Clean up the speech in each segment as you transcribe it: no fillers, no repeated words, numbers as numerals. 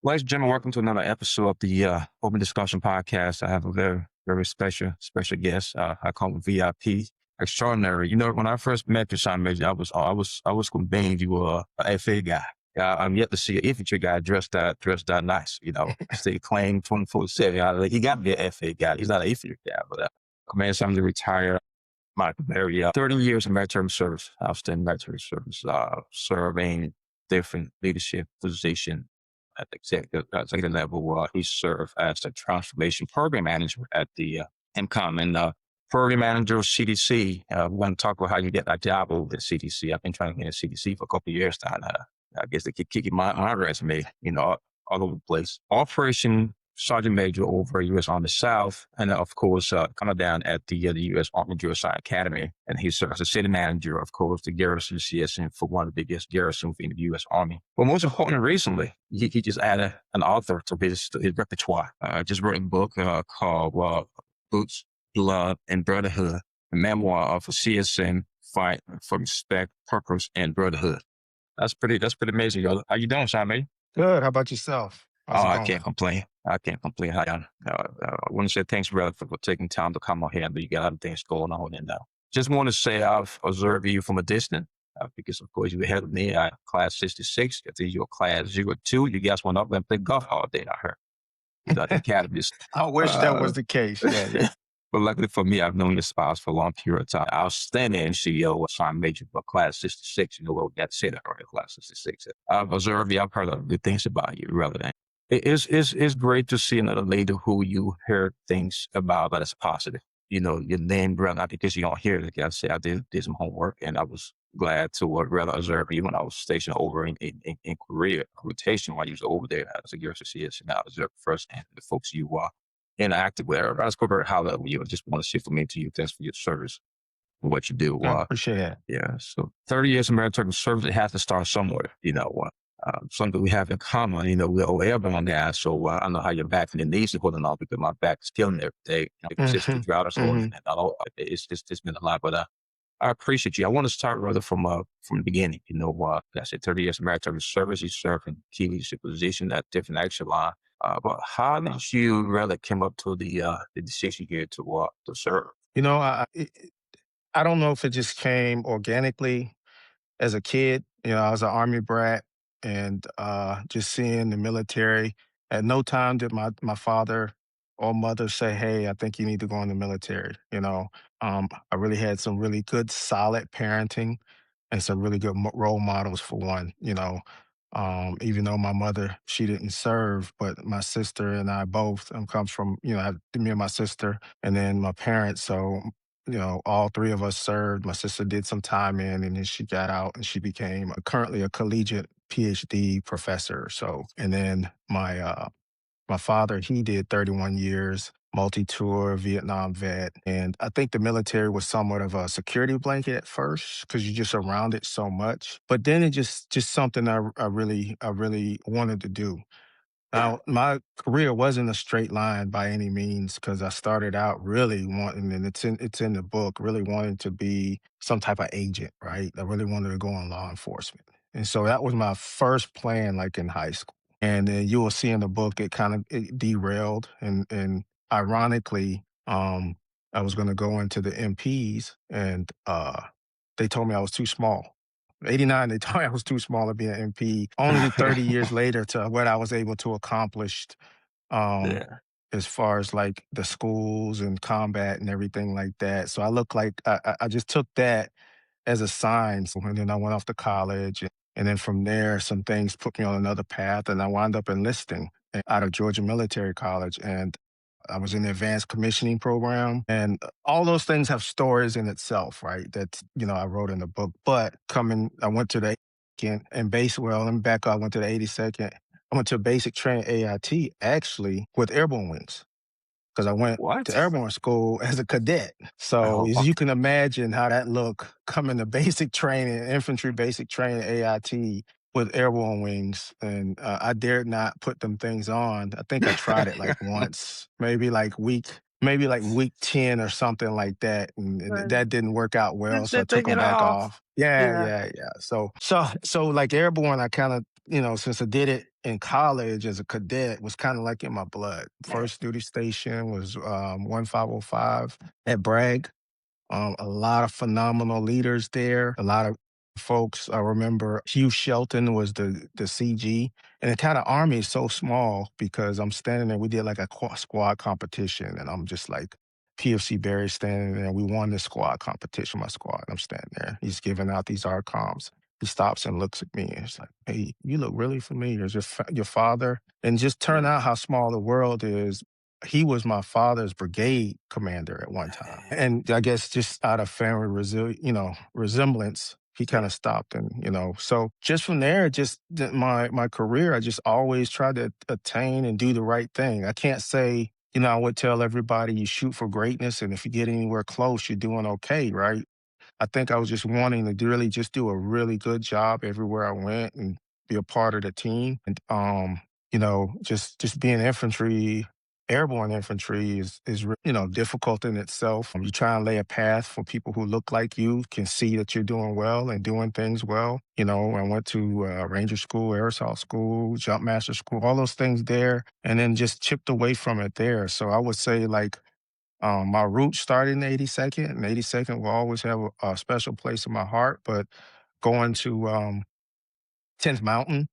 Ladies and gentlemen, welcome to another episode of the Open Discussion Podcast. I have a very special guest. I call him VIP, extraordinary. You know, when I first met you, Sean Major, I was convinced you were an FA guy. I'm yet to see an infantry guy dressed that nice. You know, stay claim 24/7. He got to be an FA guy. He's not an infantry guy, but command somebody to retire. My very 30 years of military service, outstanding military service, serving different leadership position at the executive level. He served as the transformation program manager at the MCOM and program manager of CDC. We're going to talk about how you get that job over at CDC. I've been trying to get a CDC for a couple of years now. I guess they keep kicking my resume, all over the place. Operation Sergeant Major over U.S. Army South, and of course, coming down at the U.S. Army Drill Sergeant Academy. And he serves as the city manager, of course, the garrison CSM for one of the biggest garrisons in the U.S. Army. But most importantly, recently, he just added an author to his repertoire. Just wrote a book called Boots, Blood, and Brotherhood, a memoir of a CSM fight for respect, purpose, and brotherhood. That's pretty amazing, yo. How you doing, Sean, mate? Good. How about yourself? How's it I going? can't complain. I want to say thanks, brother, for taking time to come on here. But you got other things going on. And just want to say I've observed you from a distance because, of course, you were ahead of me. I class 66. I think you're class 02. You guys went up and played golf all day, I heard. The academies. I wish that was the case. Yeah. But luckily for me, I've known your spouse for a long period of time. Outstanding CEO, Sean Major, for class 66. We got to say that already, class 66. I've observed you. I've heard other good things about you, relevant. It's great to see another lady who you heard things about that is positive. Your name, brother, not because you don't hear it. Like I said, I did some homework, and I was glad to rather observe you when I was stationed over in Korea, rotation while you was over there as a garrison CS, and I observed firsthand the folks you interacted with. I was very high level. I just want to say from me to you, thanks for your service, for what you do. I appreciate that. Yeah, so 30 years of military service, it has to start somewhere, something we have in common, we're all airborne guys, so I know how your back and your knees are holding on because my back is killing me every day. Just the drought is holding it. It's been a lot, but I appreciate you. I want to start rather from the beginning. Like I said, 30 years of military service, you serve in key leadership position at different action line. But how did you really come up to the decision here to serve? I don't know if it just came organically as a kid. I was an Army brat, and just seeing the military. At no time did my father or mother say, "Hey, I think you need to go in the military." I really had some really good, solid parenting and some really good role models for one. Even though my mother, she didn't serve, but my sister and I both comes from, me and my sister, and then my parents. So all three of us served. My sister did some time in, and then she got out and she became currently a collegiate PhD professor. So, and then my father, he did 31 years, multi-tour, Vietnam vet. And I think the military was somewhat of a security blanket at first because you just around it so much. But then it just something I really wanted to do. Now, my career wasn't a straight line by any means because I started out really wanting, and it's in the book, really wanting to be some type of agent, right? I really wanted to go in law enforcement. And so that was my first plan, like in high school. And then you will see in the book, it derailed. And ironically, I was going to go into the MPs, and they told me I was too small. 89, they told me I was too small to be an MP. Only 30 years later to what I was able to accomplish um, Yeah. as far as like the schools and combat and everything like that. So I look like I just took that as a sign. So, and then I went off to college. And then from there, some things put me on another path. And I wound up enlisting out of Georgia Military College. And I was in the advanced commissioning program. And all those things have stories in itself, right? That, I wrote in the book. But I went to the let me back up. I went to the 82nd. I went to basic training AIT actually with airborne wings because I went What? to airborne school as a cadet. So Oh, as you can imagine how that looked coming to basic training, infantry basic training AIT with airborne wings. And I dared not put them things on. I think I tried it like once, maybe like week 10 or something like that. And that didn't work out well. So I took take them it back off. off. Yeah, Yeah. yeah, yeah. So like airborne, I kind of since I did it in college as a cadet, it was kind of like in my blood. First duty station was 1505 at Bragg. A lot of phenomenal leaders there. A lot of folks. I remember Hugh Shelton was the CG, and the kind of army is so small because I'm standing there. We did like a squad competition, and I'm just like PFC Barry standing there. We won the squad competition. My squad. I'm standing there. He's giving out these arcoms. He stops and looks at me and it's like, "Hey, you look really familiar. Is your father?" And just turn out how small the world is. He was my father's brigade commander at one time. And I guess just out of family resemblance, he kind of stopped so just from there, just my career, I just always tried to attain and do the right thing. I can't say, I would tell everybody you shoot for greatness and if you get anywhere close, you're doing okay, right? I think I was just wanting to really just do a really good job everywhere I went and be a part of the team. And just being infantry, airborne infantry is difficult in itself. You try and lay a path for people who look like you, can see that you're doing well and doing things well. I went to Ranger School, Air Assault School, Jump Master School, all those things there, and then just chipped away from it there. So I would say like my roots started in the 82nd, and 82nd will always have a special place in my heart. But going to 10th Mountain,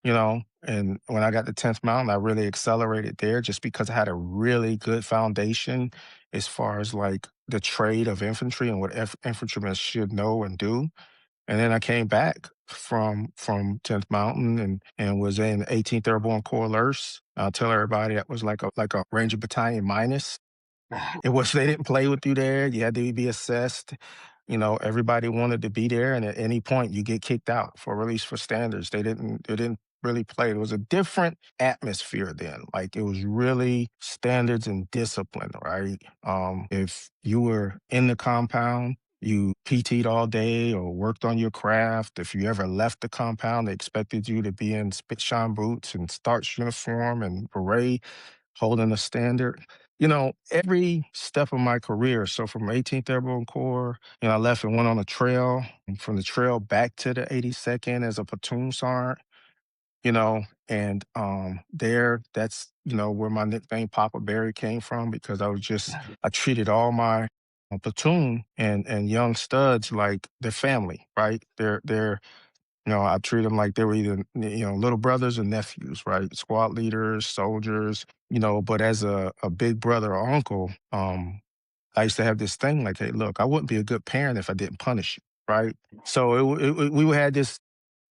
and when I got to 10th Mountain, I really accelerated there just because I had a really good foundation as far as like the trade of infantry and what infantrymen should know and do. And then I came back from 10th Mountain and was in 18th Airborne Corps Alerts. I'll tell everybody that was like a Ranger Battalion minus. It was they didn't play with you there. You had to be assessed. Everybody wanted to be there, and at any point you get kicked out for release for standards. They didn't really play. It was a different atmosphere then. Like it was really standards and discipline, right? If you were in the compound, you PT'd all day or worked on your craft. If you ever left the compound, they expected you to be in spit shine boots and starch uniform and beret holding a standard. Every step of my career. So from 18th Airborne Corps, I left and went on a trail. And from the trail back to the 82nd as a platoon sergeant, and there, that's where my nickname Papa Barry came from because I treated all my platoon and young studs like their family, right? I treat them like they were either, little brothers and nephews, right? Squad leaders, soldiers, but as a big brother or uncle, I used to have this thing like, hey, look, I wouldn't be a good parent if I didn't punish you, right? So we had this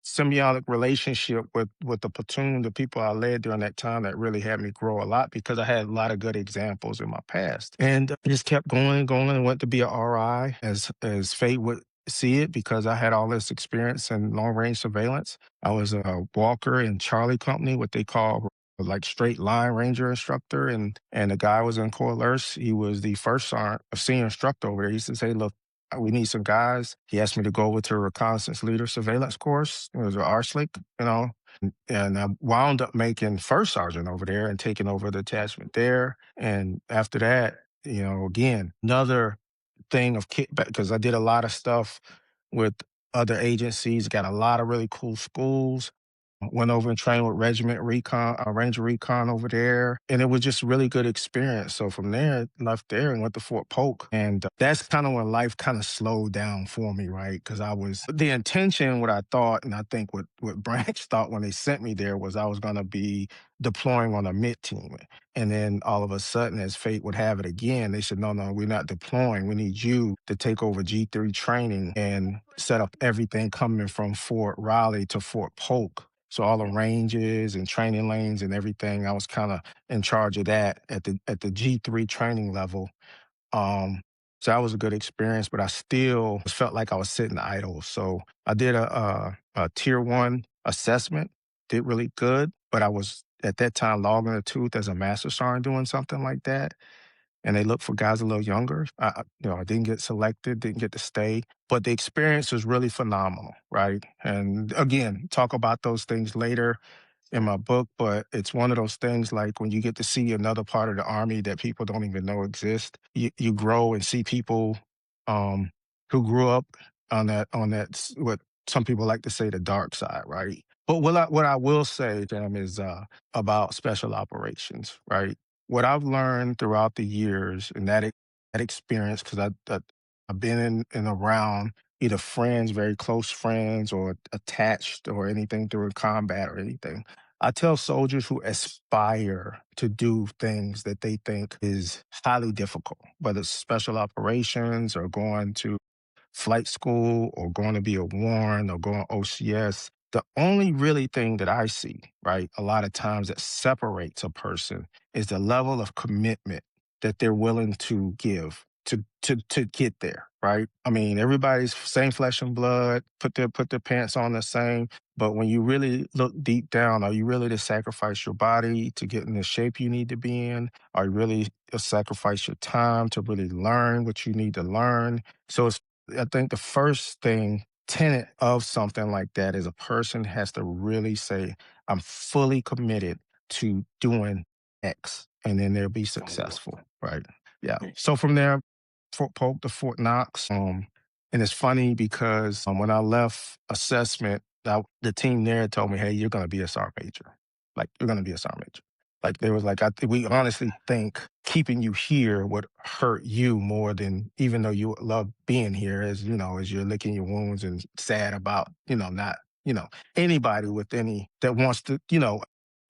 symbiotic relationship with the platoon, the people I led during that time that really had me grow a lot because I had a lot of good examples in my past. And I just kept going and went to be a RI as fate would see it because I had all this experience in long range surveillance. I was a Walker and Charlie Company, what they call like straight line ranger instructor. And the guy was in Corps Alerts. He was the first sergeant, a senior instructor over there. He used to say, look, we need some guys. He asked me to go over to a reconnaissance leader surveillance course. It was an RSLIC. And I wound up making first sergeant over there and taking over the attachment there. And after that, again, another thing of kickback because I did a lot of stuff with other agencies, got a lot of really cool schools. Went over and trained with Regiment Recon, Ranger Recon over there. And it was just a really good experience. So from there, left there and went to Fort Polk. And that's kind of when life kind of slowed down for me, right? Because the intention, what I thought, and I think what Branch thought when they sent me there was I was going to be deploying on a mid team. And then all of a sudden, as fate would have it again, they said, no, we're not deploying. We need you to take over G3 training and set up everything coming from Fort Riley to Fort Polk. So all the ranges and training lanes and everything, I was kind of in charge of that at the G3 training level. So that was a good experience, but I still felt like I was sitting idle. So I did a tier one assessment, did really good, but I was at that time logging the tooth as a master sergeant doing something like that. And they looked for guys a little younger. I didn't get selected, didn't get to stay, but the experience was really phenomenal, right? And again, talk about those things later in my book, but it's one of those things like when you get to see another part of the Army that people don't even know exist, you grow and see people um, who grew up on that, what some people like to say the dark side, right? But what I will say, Jam, is about special operations, right? What I've learned throughout the years and that experience, because I've been in and around either friends, very close friends, or attached or anything during combat or anything. I tell soldiers who aspire to do things that they think is highly difficult, whether it's special operations or going to flight school or going to be a warrant or going OCS, the only really thing that I see, right, a lot of times that separates a person is the level of commitment that they're willing to give to get there, right? I mean, everybody's same flesh and blood, put their pants on the same, but when you really look deep down, are you really to sacrifice your body to get in the shape you need to be in? Are you really to sacrifice your time to really learn what you need to learn? So it's I think the first thing tenet of something like that is a person has to really say, I'm fully committed to doing X, and then they'll be successful, right? Yeah. So from there, Fort Polk to Fort Knox. And it's funny because when I left assessment, the team there told me, hey, you're going to be a SAR major. Like, you're going to be a SAR major. Like, they was like, we honestly think keeping you here would hurt you more than, even though you love being here, as you're licking your wounds and sad about, not, anybody with any that wants to,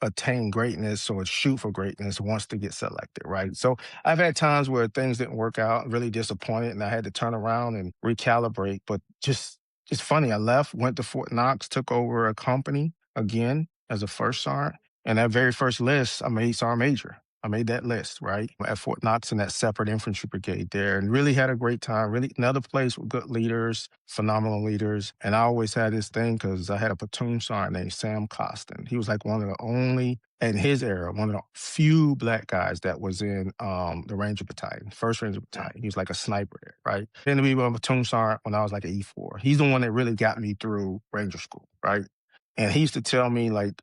attain greatness or shoot for greatness wants to get selected, right? So I've had times where things didn't work out, really disappointed, and I had to turn around and recalibrate. But just it's funny. I left, went to Fort Knox, took over a company again as a first sergeant, and that very first list, I made sergeant major. I made that list, right? At Fort Knox in that separate infantry brigade there and really had a great time. Really another place with good leaders, phenomenal leaders. And I always had this thing because I had a platoon sergeant named Sam Costin. He was like one of the only in his era, one of the few black guys that was in the Ranger Battalion, first Ranger Battalion. He was like a sniper there, right? Then to be a platoon sergeant when I was like an E4. He's the one that really got me through Ranger school, right? And he used to tell me like,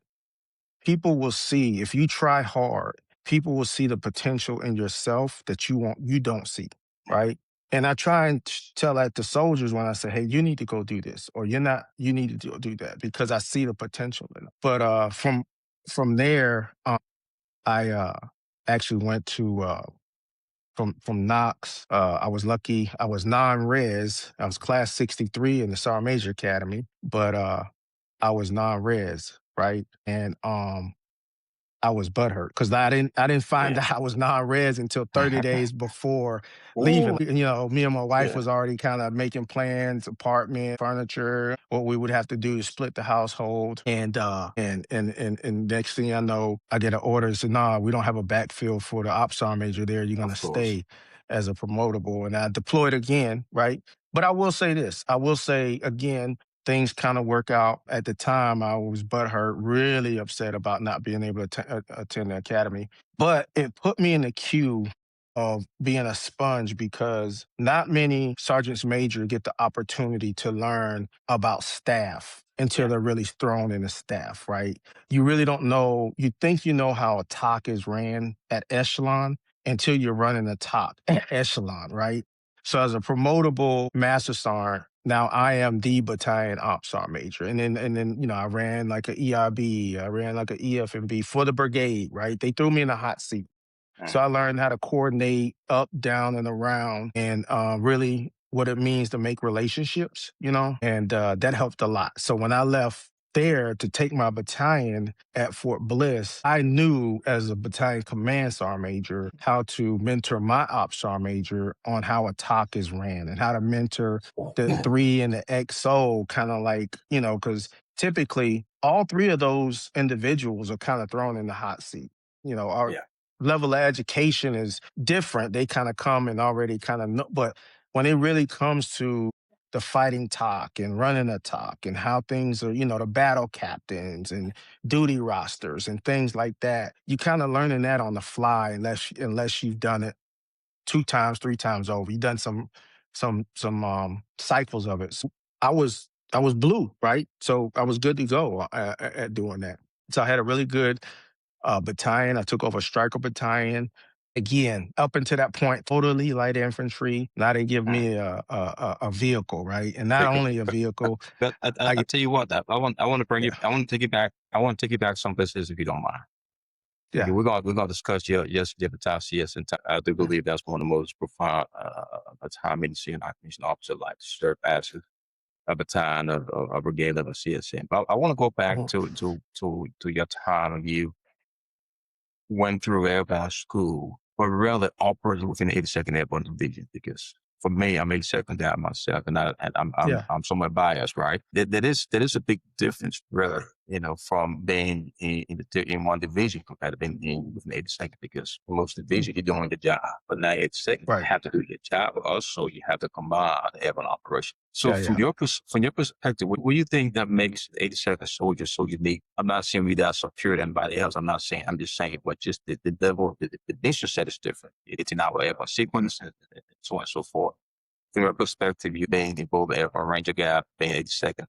people will see if you try hard, people will see the potential in yourself that you don't see, right? And I try and tell that to soldiers when I say, hey, you need to go do this, or you need to do that because I see the potential in it. But from there, I actually went to from Knox. I was lucky. I was non-res. I was class 63 in the Sergeant Major Academy, but I was non-res, right? And I was butthurt because I didn't find Yeah. out I was non-res until 30 days before leaving. Ooh, Me and my wife yeah, was already kind of making plans, apartment, furniture, what we would have to do to split the household. And next thing I know, I get an order that said, nah, we don't have a backfill for the ops sergeant major there. You're gonna of course. stay as a promotable. And I deployed again, right? But I will say this. I will say again, things kind of work out. At the time, I was butthurt, really upset about not being able to attend the academy. But it put me in the queue of being a sponge because not many sergeants major get the opportunity to learn about staff until Yeah, they're really thrown in the staff, right? You really don't know, you think you know how a TOC is ran at echelon until you're running a TOC at echelon, right? So as a promotable master sergeant, now I am the battalion ops sergeant major. And then, I ran like an EIB, I ran like an EFMB for the brigade, right? They threw me in a hot seat. So I mhm, learned how to coordinate up, down, and around, and really what it means to make relationships, and that helped a lot. So when I left there to take my battalion at Fort Bliss, I knew as a battalion command sergeant major how to mentor my ops sergeant major on how a TOC is ran and how to mentor the three and the XO, kind of like, because typically all three of those individuals are kind of thrown in the hot seat. Our yeah, level of education is different. They kind of come and already kind of know, but when it really comes to the fighting talk and running a talk and how things are, the battle captains and duty rosters and things like that, you kind of learning that on the fly unless you've done it two times, three times over. You've done some cycles of it. So I was blue, right? So I was good to go at doing that. So I had a really good battalion. I took over a striker battalion. Again, up until that point, totally light infantry. Now they give Mm. me a vehicle, right? And not But, only a vehicle, I I tell you what, I want to bring you. yeah, I want to take you back. I want to take you back some places if you don't mind. Okay, yeah, we're gonna discuss your time CS, and I do mm, believe that's one of the most profound time in the CNI commission officer life to serve as a baton of a brigade level CSM. But I want to go back mhm, to your time of you went through airborne school, but really operated within the 82nd Airborne Division. Because for me, I'm 82nd down myself, and yeah, I'm somewhat biased, right? That is a big difference, really. You know, from being in one division compared to being within 82nd. Because for most mm, division, you're doing the job, but now 82nd, you right, have to do your job. But also, you have to combine the airborne operation. So, yeah, yeah, from your perspective, what do you think that makes the 82nd soldier so unique? I'm not saying we got superior to anybody else. I'm not saying. I'm just saying, what just the level, the mission set is different. It's in our airborne sequence, and so on and so forth. From your perspective, you being in both the airborne ranger gap, being 82nd,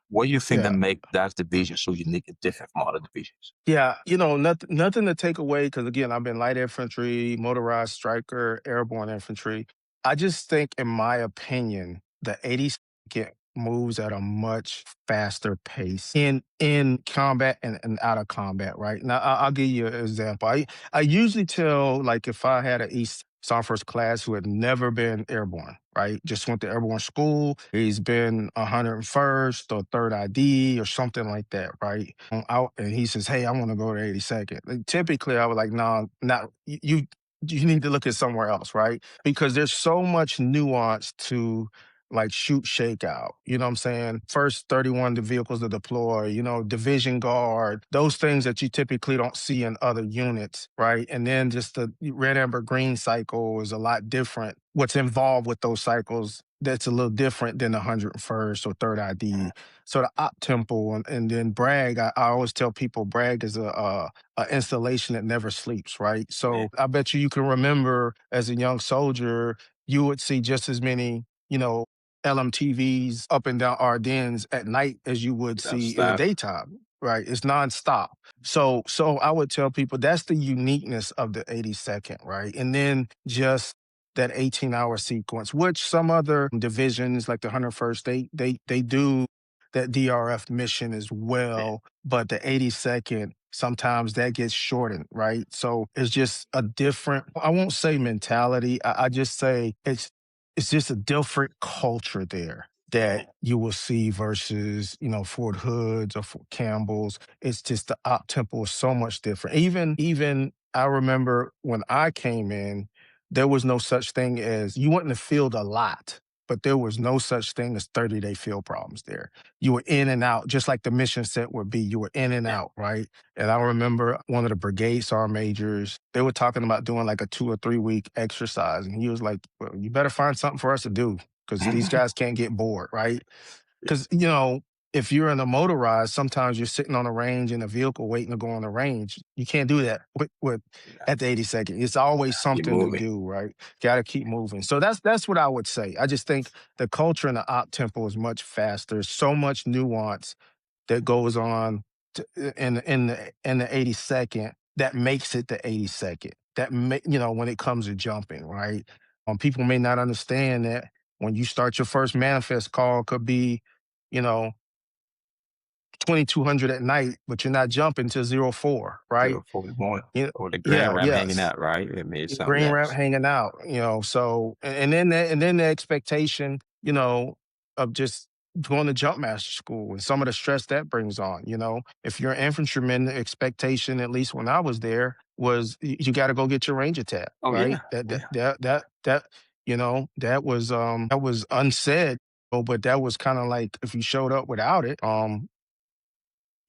what do you think that yeah. make that division so unique and different from other divisions? Yeah, nothing to take away because again, I've been light infantry, motorized striker, airborne infantry. I just think, in my opinion, the 82nd moves at a much faster pace in combat and out of combat. Right now, I'll give you an example. I usually tell, like, if I had an East First class who had never been airborne, right? Just went to airborne school. He's been 101st or third ID or something like that, right? Out and he says, "Hey, I want to go to 82nd." Like, typically, I would like, "No, not you. You need to look at somewhere else, right?" Because there's so much nuance to like shoot shakeout. You know what I'm saying? First 31 the vehicles to deploy, division guard, those things that you typically don't see in other units, right? And then just the red, amber, green cycle is a lot different. What's involved with those cycles that's a little different than the 101st or third ID. So the op tempo and then brag, I always tell people brag is a installation that never sleeps, right? Man, So I bet you can remember as a young soldier, you would see just as many, LMTVs up and down Ardennes at night as you would without see in the stop. daytime, right? It's nonstop. So I would tell people that's the uniqueness of the 82nd, right? And then just that 18-hour sequence, which some other divisions like the 101st, they do that DRF mission as well, but the 82nd sometimes that gets shortened, right? So it's just a different, I won't say mentality, I just say it's just a different culture there that you will see versus, Fort Hoods or Fort Campbell's. It's just the op tempo is so much different. Even I remember when I came in, there was no such thing as you went in the field a lot, but there was no such thing as 30-day field problems there. You were in and out, just like the mission set would be. You were in and out, right? And I remember one of the brigade sergeant majors, they were talking about doing like a 2 or 3 week exercise. And he was like, well, you better find something for us to do because these guys can't get bored, right? Because, if you're in a motorized, sometimes you're sitting on a range in a vehicle waiting to go on the range. You can't do that with Yeah, at the 82nd. It's always you're something to moving. do, right? Got to keep moving. So that's what I would say. I just think the culture and the op tempo is much faster. So much nuance that goes on in the 82nd that makes it the 82nd. When it comes to jumping, right? People may not understand that when you start your first manifest call could be, you know, 2200 at night, but you're not jumping to 04, right? 041 You or the grand yeah, ram hanging yes. out, right? I mean, it's something Green wrap else. hanging out, so and then the expectation, of just going to jump master school and some of the stress that brings on, If you're an infantryman, the expectation, at least when I was there, was you got to go get your ranger tab, Oh right? yeah, That that yeah. that that that that was unsaid, but that was kind of like if you showed up without it,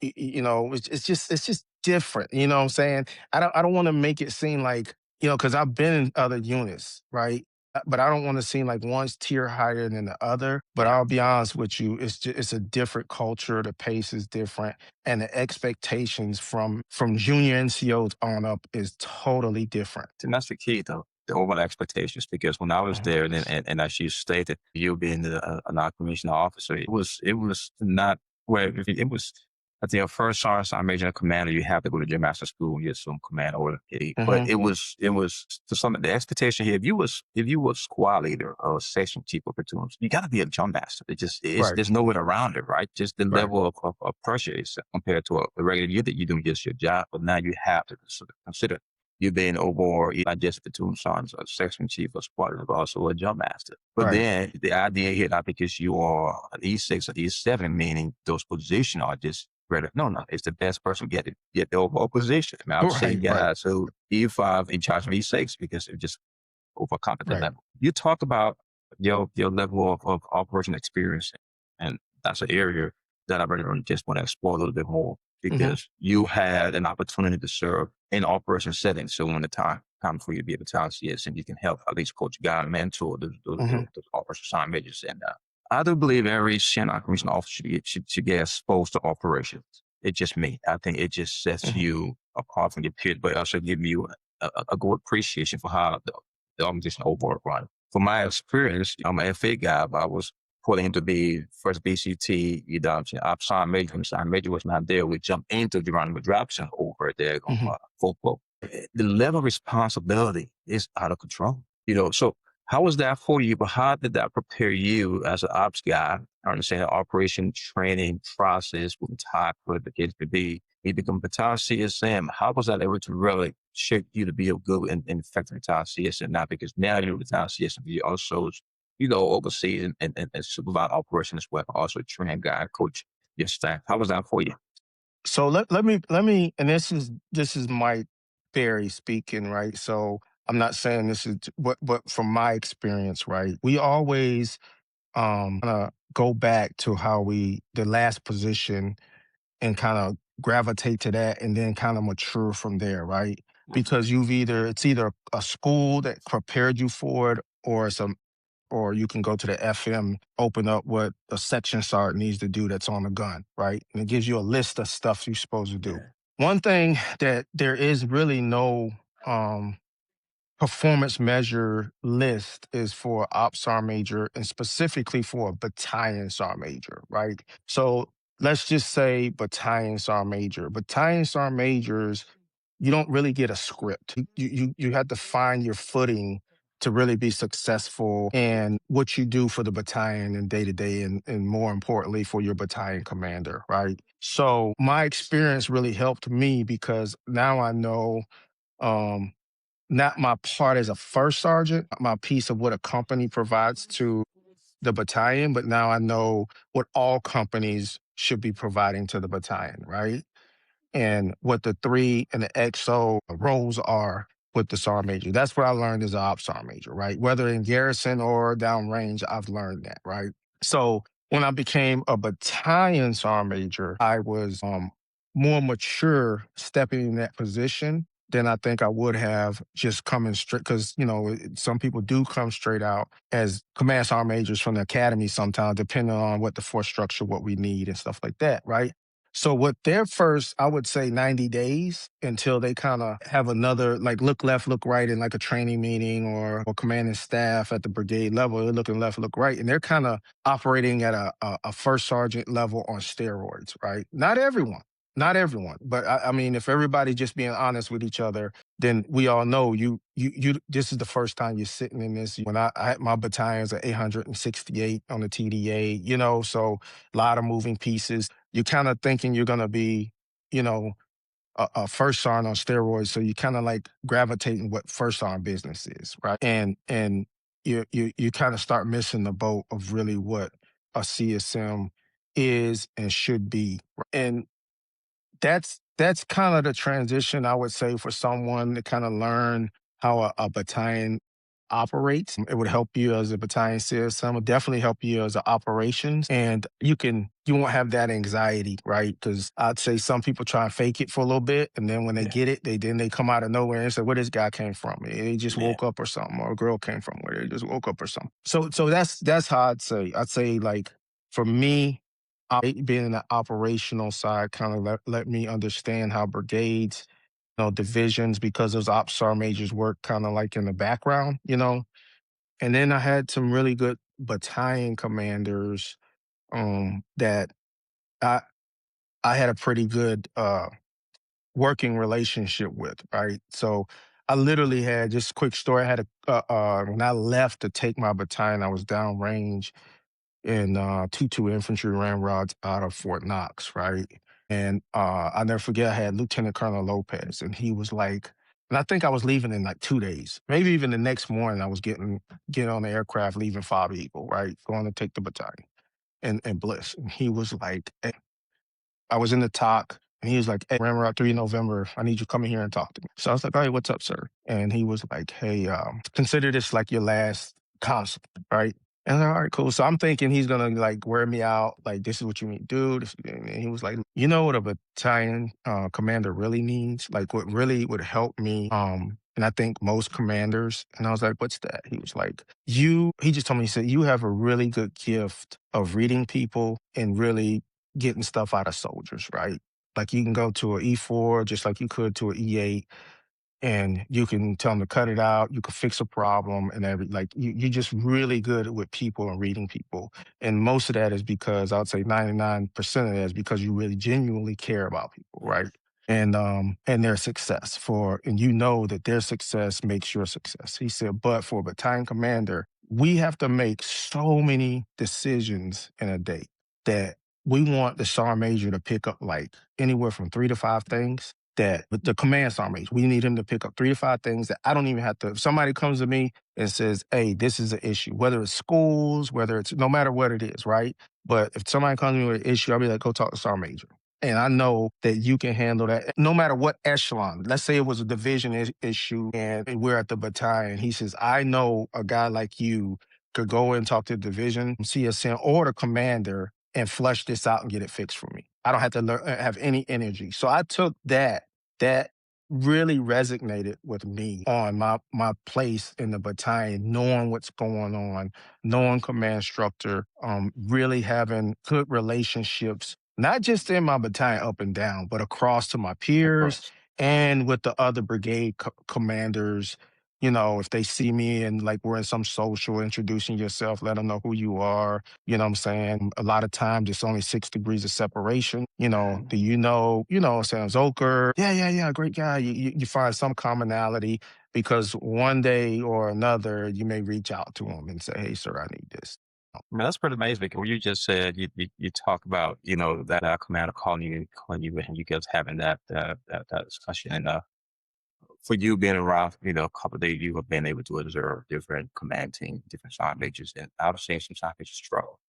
it's just different. You know what I'm saying? I don't want to make it seem like, because I've been in other units, right? But I don't want to seem like one's tier higher than the other. But Yeah. I'll be honest with you, it's a different culture. The pace is different, and the expectations from junior NCOs on up is totally different. And that's the key, though, the overall expectations. Because when I was Mhm. there, and as you stated, you being a non-commissioned officer, it was not where it was. I think a first sergeant major and commander, you have to go to your master school and get some command order. But Hmm. it was to some the expectation here. If you was squad leader or section chief of platoons, you got to be a jump master. Right, There's no way around it, right? Just the right, level of pressure is compared to a regular year that you're doing just your job, but now you have to consider you being over not just platoon sergeant or section chief or squad leader, but also a jump master. But right. then the idea here, not because you are an E6 or E7, meaning those positions are just greater. No, no, it's the best person get the overall position. I mean, I've seen Right, right, guys who E5 in charge of E6 because they're just overcompetent right. level. You talk about your level of operation experience, and that's an area that I really just want to explore a little bit more Hmm. because you had an opportunity to serve in operation settings. So when the time comes for you to be a battalion CS, and you can help at least coach, guide, mentor Hmm. those operation assignment majors. And I do believe every senior operations officer should get exposed to operations. It's just me. I think it just sets Hmm. you apart from your peers, but also give you a good appreciation for how the organization overall run. From my experience, I'm an FA guy, but I was put in to be first BCT, ops sergeant major. When the sergeant major was not there, we jumped into the running with Dropson over there on Hmm. full flow. The level of responsibility is out of control. So how was that for you? But how did that prepare you as an ops guy? I understand the operation training process with time for the kids to be. You become battalion CSM. How was that able to really shape you to be a good and effective battalion CSM? Now, because now you're a battalion CSM, you also, oversee and supervise operation as well. Also train, guide, coach your staff. How was that for you? So let me, and this is Mike Berry speaking, right? So I'm not saying this is, but from my experience, right? We always go back to how we the last position and kind of gravitate to that and then kind of mature from there, right? Mhm. Because it's either a school that prepared you for it or or you can go to the FM, open up what a section sergeant needs to do that's on the gun, right? And it gives you a list of stuff you're supposed to do. Yeah. One thing that there is really no um performance measure list is for ops sergeant major and specifically for a battalion sergeant major, right? So let's just say battalion sergeant major. Battalion sergeant majors, you don't really get a script. You have to find your footing to really be successful and what you do for the battalion and day to day and more importantly for your battalion commander, right? So my experience really helped me because now I know um not my part as a first sergeant, my piece of what a company provides to the battalion, but now I know what all companies should be providing to the battalion, right? And what the three and the XO roles are with the SAR major. That's what I learned as an ops SAR major, right? Whether in garrison or downrange, I've learned that, right? So when I became a battalion SAR major, I was more mature stepping in that position than I think I would have just coming straight. Because, some people do come straight out as command SAR majors from the academy sometimes, depending on what the force structure, what we need, and stuff like that, right? So with their first, I would say 90 days until they kind of have another, like look left, look right in like a training meeting or commanding staff at the brigade level, they're looking left, look right. And they're kind of operating at a first sergeant level on steroids, right? Not everyone, but I mean, if everybody just being honest with each other, then we all know this is the first time you're sitting in this. When I had my battalions at 868 on the TDA, so a lot of moving pieces. You're kind of thinking you're going to be, you know, a first sergeant on steroids. So you kind of like gravitating what first sergeant business is, right? And you kind of start missing the boat of really what a CSM is and should be. And that's kind of the transition I would say for someone to kind of learn how a battalion operates. It would help you as a battalion CSM. It would definitely help you as an operations, and you won't have that anxiety, right? Because I'd say some people try and fake it for a little bit, and then when they Yeah. get it, they come out of nowhere and say, "Where this guy came from? He just Yeah. woke up or something, or a girl came from where they just woke up or something." So that's how I'd say. I'd say like for me, being in the operational side kind of let me understand how brigades, divisions, because those ops star majors work kind of like in the background. And then I had some really good battalion commanders that I I had a pretty good working relationship with, right? So I literally had just quick story. I had when I left to take my battalion, I was downrange in 2 infantry ramrods out of Fort Knox, right? And I'll never forget, I had Lieutenant Colonel Lopez, and he was like, and I think I was leaving in like 2 days, maybe even the next morning. I was getting on the aircraft, leaving Fob Eagle, right, going to take the battalion and Bliss. And he was like, I was in the talk, and he was like, "Hey, Ramrod 3 November, I need you to come in here and talk to me." So I was like, "All right, what's up, sir?" And he was like, "Hey, consider this like your last consult, right?" And I'm like, all right, cool. So I'm thinking he's gonna like wear me out, like this is what you need to do. And he was like, "You know what a battalion commander really needs? Like what really would help me?" And I think most commanders. And I was like, "What's that?" He was like, "You." He just told me, he said, "You have a really good gift of reading people and really getting stuff out of soldiers, right? Like you can go to an E4 just like you could to an E8, and you can tell them to cut it out. You can fix a problem and like you're just really good with people and reading people. And most of that is because I would say 99% of that is because you really genuinely care about people, right? And their success and you know that their success makes your success." He said, "But for a battalion commander, we have to make so many decisions in a day that we want the sergeant major to pick up like anywhere from 3 to 5 things that with the command sergeant major, we need him to pick up 3 to 5 things that I don't even have to. If somebody comes to me and says, hey, this is an issue, whether it's schools, whether it's no matter what it is, right? But if somebody comes to me with an issue, I'll be like, go talk to sergeant major. And I know that you can handle that no matter what echelon. Let's say it was a division issue and we're at the battalion. He says, I know a guy like you could go and talk to the division, CSM, or the commander and flush this out and get it fixed for me. I don't have to have any energy. So I took that really resonated with me on my place in the battalion, knowing what's going on, knowing command structure, really having good relationships, not just in my battalion up and down, but across to my Of peers course. and with the other brigade commanders. You know, if they see me and like we're in some social, introducing yourself, let them know who you are. You know what I'm saying? A lot of times it's only 6 degrees of separation. You know, do you know, Sam Zoker? Yeah, yeah, yeah, great guy. You find some commonality because one day or another you may reach out to him and say, hey, sir, I need this. I mean, that's pretty amazing because what you just said, you talk about, that commander calling you, and you guys having that discussion. And for you being around, a couple of days, you have been able to observe different command teams, different sergeant majors, and I would say some sergeant majors struggle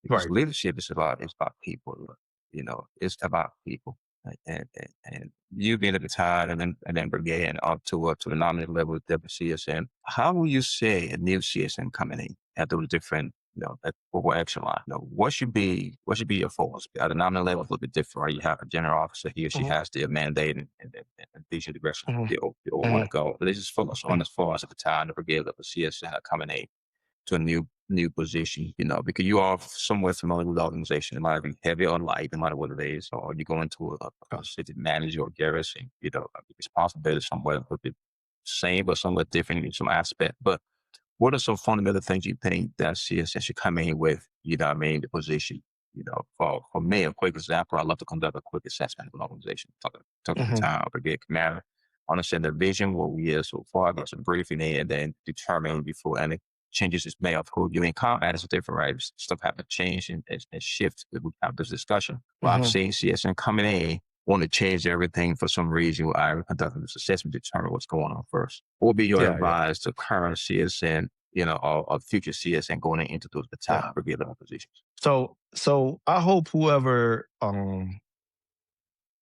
because Right. leadership is about people. It's about people. And you being at the time and then brigade and up to the nominal level of WCSM, how will you say a new CSM coming in at those different, at what echelon? What should be your focus? At the nominal level, it's a little bit different, right? You have a general officer, he or she Hmm. has the mandate and vision direction Hmm. they all want Hmm. to go. But this is focus on as far as at the time the brigade level CSM coming in to a new position, because you are somewhat familiar with the organization. It might be heavy or light, no matter what it is, or you go into a city manager or garrison, the responsibility is somewhat a little bit same, but somewhat different in some aspect. But what are some fundamental things you think that CSS should come in with, the position? For me, a quick example, I love to conduct a quick assessment of an organization, talk to the Hmm. town, brigade commander, understand their vision, what we is so far, get some briefing in, and then determine before any changes is made of who you in combat is different, right? Stuff have to change and shift. We have this discussion. Well, I've Hmm. seen CSN coming in, want to change everything for some reason. I conduct this assessment to determine what's going on first. What would be your Yeah, yeah, advice to current CSN, or future CSN going into those yeah. battalion brigade level positions? So I hope whoever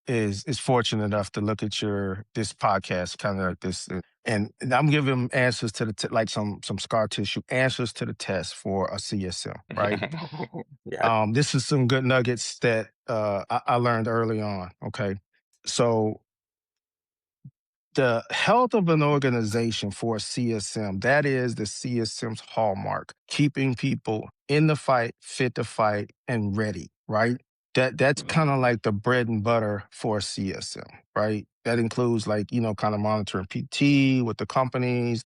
is fortunate enough to look at your this podcast kind of like this and I'm giving them answers to like some scar tissue answers to the test for a CSM, right? Yeah. This is some good nuggets that I learned early on. Okay. So the health of an organization for a CSM, that is the CSM's hallmark, keeping people in the fight, fit to fight, and ready, right? That's kind of like the bread and butter for a CSM, right? That includes like, kind of monitoring PT with the companies,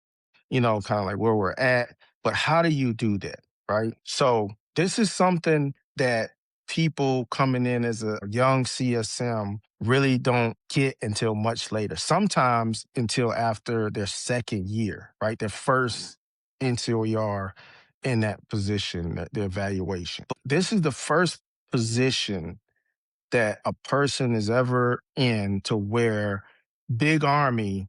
kind of like where we're at. But how do you do that, right? So this is something that people coming in as a young CSM really don't get until much later, sometimes until after their second year, right? Their first until you're in that position, the evaluation. This is the first position that a person is ever in to where Big Army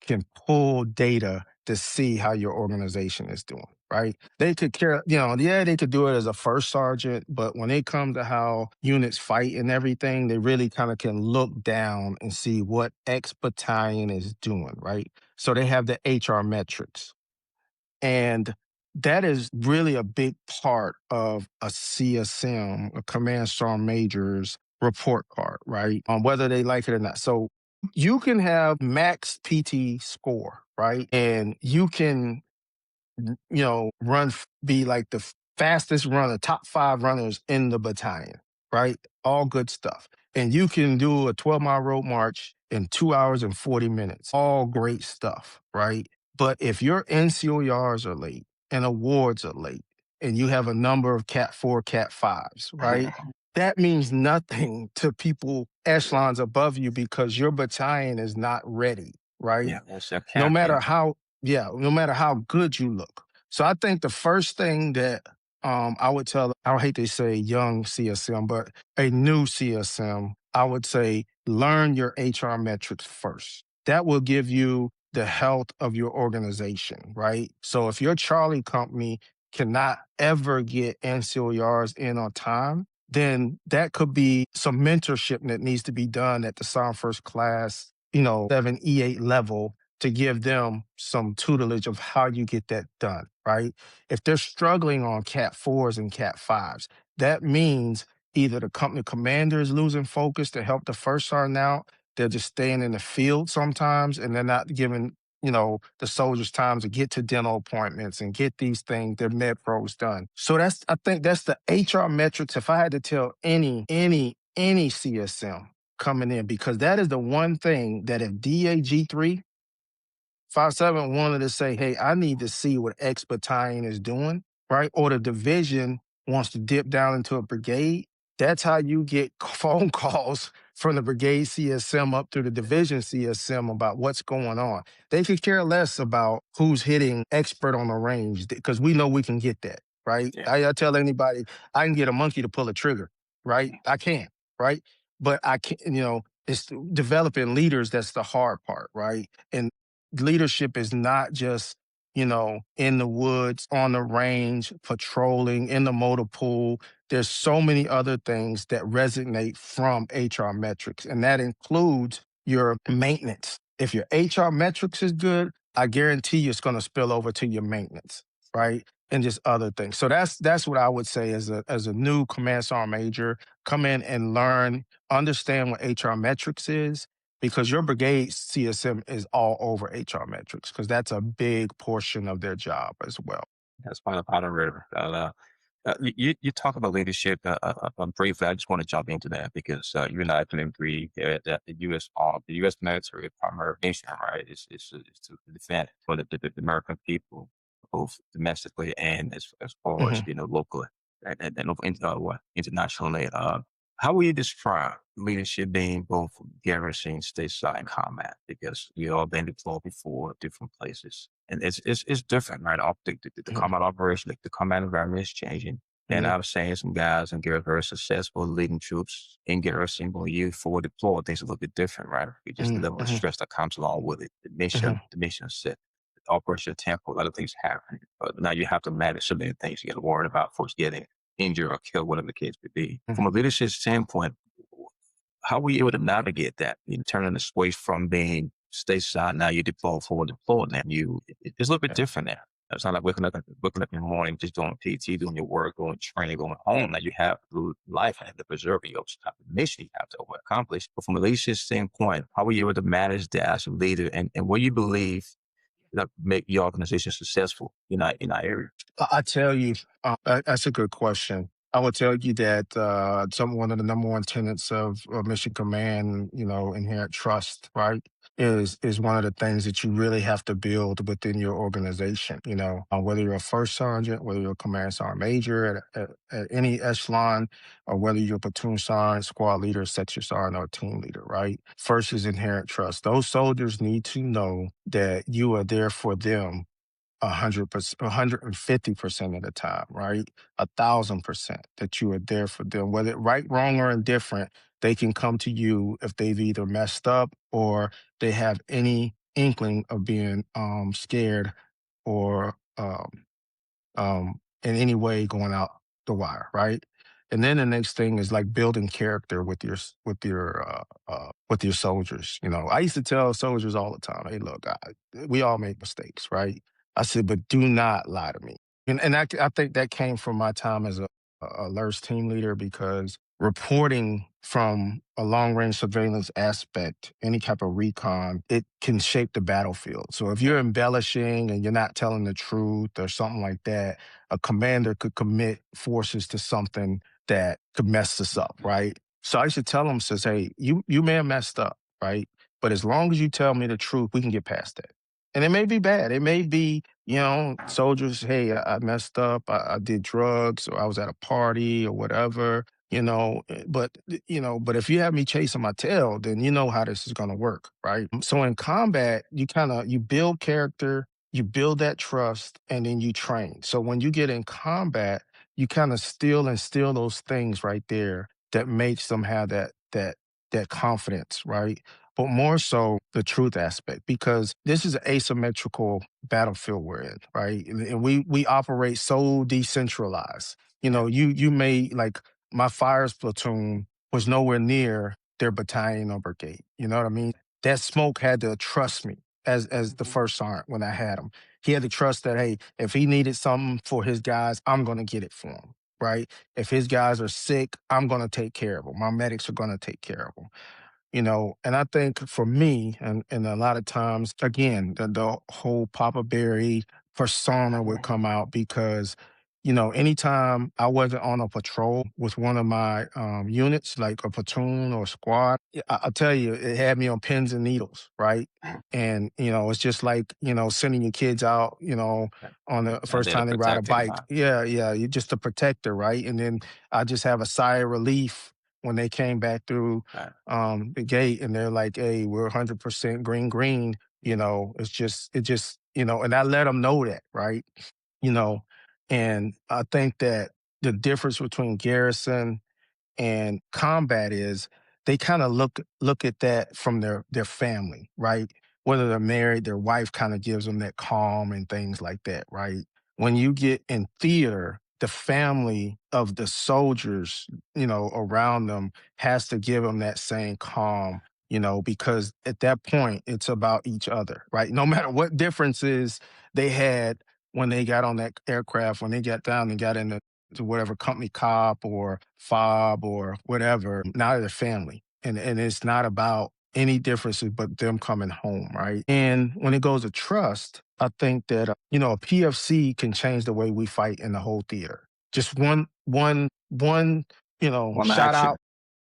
can pull data to see how your organization is doing, right? They could care, yeah, they could do it as a first sergeant, but when it comes to how units fight and everything, they really kind of can look down and see what X battalion is doing, right? So they have the HR metrics. And that is really a big part of a CSM, a command sergeant major's report card, right? Whether they like it or not. So you can have max PT score, right? And you can be like the fastest runner, top 5 runners in the battalion, right? All good stuff. And you can do a 12-mile road march in 2 hours and 40 minutes. All great stuff, right? But if your NCORs are late and awards are late, and you have a number of Cat 4, Cat 5s, right? That means nothing to people echelons above you because your battalion is not ready, right? Yeah, that's a No matter captain. how, yeah, no matter how good you look. So I think the first thing that I would tell, I hate to say young CSM, but a new CSM, I would say learn your HR metrics first. That will give you the health of your organization, right? So if your Charlie company cannot ever get NCORs in on time, then that could be some mentorship that needs to be done at the Sergeant First Class, 7 E8 level to give them some tutelage of how you get that done, right? If they're struggling on Cat 4s and Cat 5s, that means either the company commander is losing focus to help the first sergeant out, they're just staying in the field sometimes, and they're not giving, the soldiers time to get to dental appointments and get these things, their med pros done. So I think that's the HR metrics. If I had to tell any CSM coming in, because that is the one thing that if DAG3 5-7 wanted to say, hey, I need to see what X battalion is doing, right? Or the division wants to dip down into a brigade. That's how you get phone calls from the brigade CSM up through the division CSM about what's going on. They could care less about who's hitting expert on the range because we know we can get that, right? Yeah, I tell anybody, I can get a monkey to pull a trigger, right? I can't, right? But I can't, it's developing leaders that's the hard part, right? And leadership is not just, in the woods, on the range, patrolling, in the motor pool. There's so many other things that resonate from HR metrics, and that includes your maintenance. If your HR metrics is good, I guarantee you it's going to spill over to your maintenance, right? And just other things. So that's what I would say as a new command sergeant major, come in and learn, understand what HR metrics is, because your brigade CSM is all over HR metrics because that's a big portion of their job as well. that's part of Powder River. You talk about leadership. Briefly, I just want to jump into that because you and I can agree that the U.S. military primary mission, right, is to defend for the American people, both domestically and as far as Mhm. locally internationally. How will you describe leadership being both garrison, stateside, and combat? Because you all been deployed before, different places, and it's different, right? The Mhm. combat operation, the combat environment is changing. And Yeah. I was saying some guys in Garrett very successful leading troops in garrison, but you forward deployed, things a little bit different, right? It's just the Mhm. level of Mhm. stress that comes along with it. Mhm. The mission is set, the operation tempo, a lot of things happen. But now you have to manage so many things you got to worry about folks getting injured or killed, whatever the case may be. From Mhm. a leadership standpoint, how were you able to navigate that? You turning the switch from being stateside, now you deploy forward deployed, and it's a little bit Yeah. different now. It's not like waking up in the morning, just doing PT, doing your work, going training, going home. Now you have life and to preserve your type of mission you have to accomplish. But from a leadership standpoint, how were you able to manage that as a leader, and what you believe that make your organization successful in our area? I tell you, that's a good question. I would tell you that one of the number one tenets of Mission Command, inherent trust, right? is one of the things that you really have to build within your organization. Whether you're a first sergeant, whether you're a command sergeant major at any echelon, or whether you're a platoon sergeant, squad leader, section sergeant, or team leader, right? First is inherent trust. Those soldiers need to know that you are there for them 100%, 150% of the time, right? 1,000% that you are there for them, whether right, wrong, or indifferent. They can come to you if they've either messed up or they have any inkling of being scared or in any way going out the wire, right? And then the next thing is like building character with your soldiers. I used to tell soldiers all the time, "Hey, look, we all make mistakes, right?" I said, "But do not lie to me." And I think that came from my time as a LERS team leader, because reporting from a long range surveillance aspect, any type of recon, it can shape the battlefield. So if you're embellishing and you're not telling the truth or something like that, a commander could commit forces to something that could mess us up, right? So I used to tell them, says, "Hey, you may have messed up, right? But as long as you tell me the truth, we can get past that." And it may be bad. It may be, soldiers, "Hey, I messed up. I did drugs, or I was at a party or whatever." But if you have me chasing my tail, then you know how this is going to work, right? So in combat, you build character, you build that trust, and then you train. So when you get in combat, you kind of still instill those things right there that makes them have that confidence, right? But more so the truth aspect, because this is an asymmetrical battlefield we're in, right? And we operate so decentralized. You may, like, my fires platoon was nowhere near their battalion or brigade. You know what I mean? That smoke had to trust me as the first sergeant when I had him. He had to trust that, hey, if he needed something for his guys, I'm gonna get it for him. Right. If his guys are sick, I'm gonna take care of them. My medics are gonna take care of them. And I think for me, and a lot of times, again, the whole Papa Berry persona would come out, because anytime I wasn't on a patrol with one of my units, like a platoon or squad, I tell you, it had me on pins and needles, right? And it's just like sending your kids out, on the I first did a time they ride a protecting, bike. Yeah, yeah, you're just a protector, right? And then I just have a sigh of relief when they came back through right. the gate, and they're like, "Hey, we're 100% green, green." And I let them know that, right? You know, and I think that the difference between garrison and combat is they kind of look at that from their family, right? Whether they're married, their wife kind of gives them that calm and things like that, right? When you get in theater, the family of the soldiers, around them has to give them that same calm, because at that point it's about each other, right? No matter what differences they had when they got on that aircraft, when they got down and got in to whatever company cop or fob or whatever, now they're family. And it's not about any differences but them coming home, right? And when it goes to trust, I think that a PFC can change the way we fight in the whole theater. Just one One shout out, action.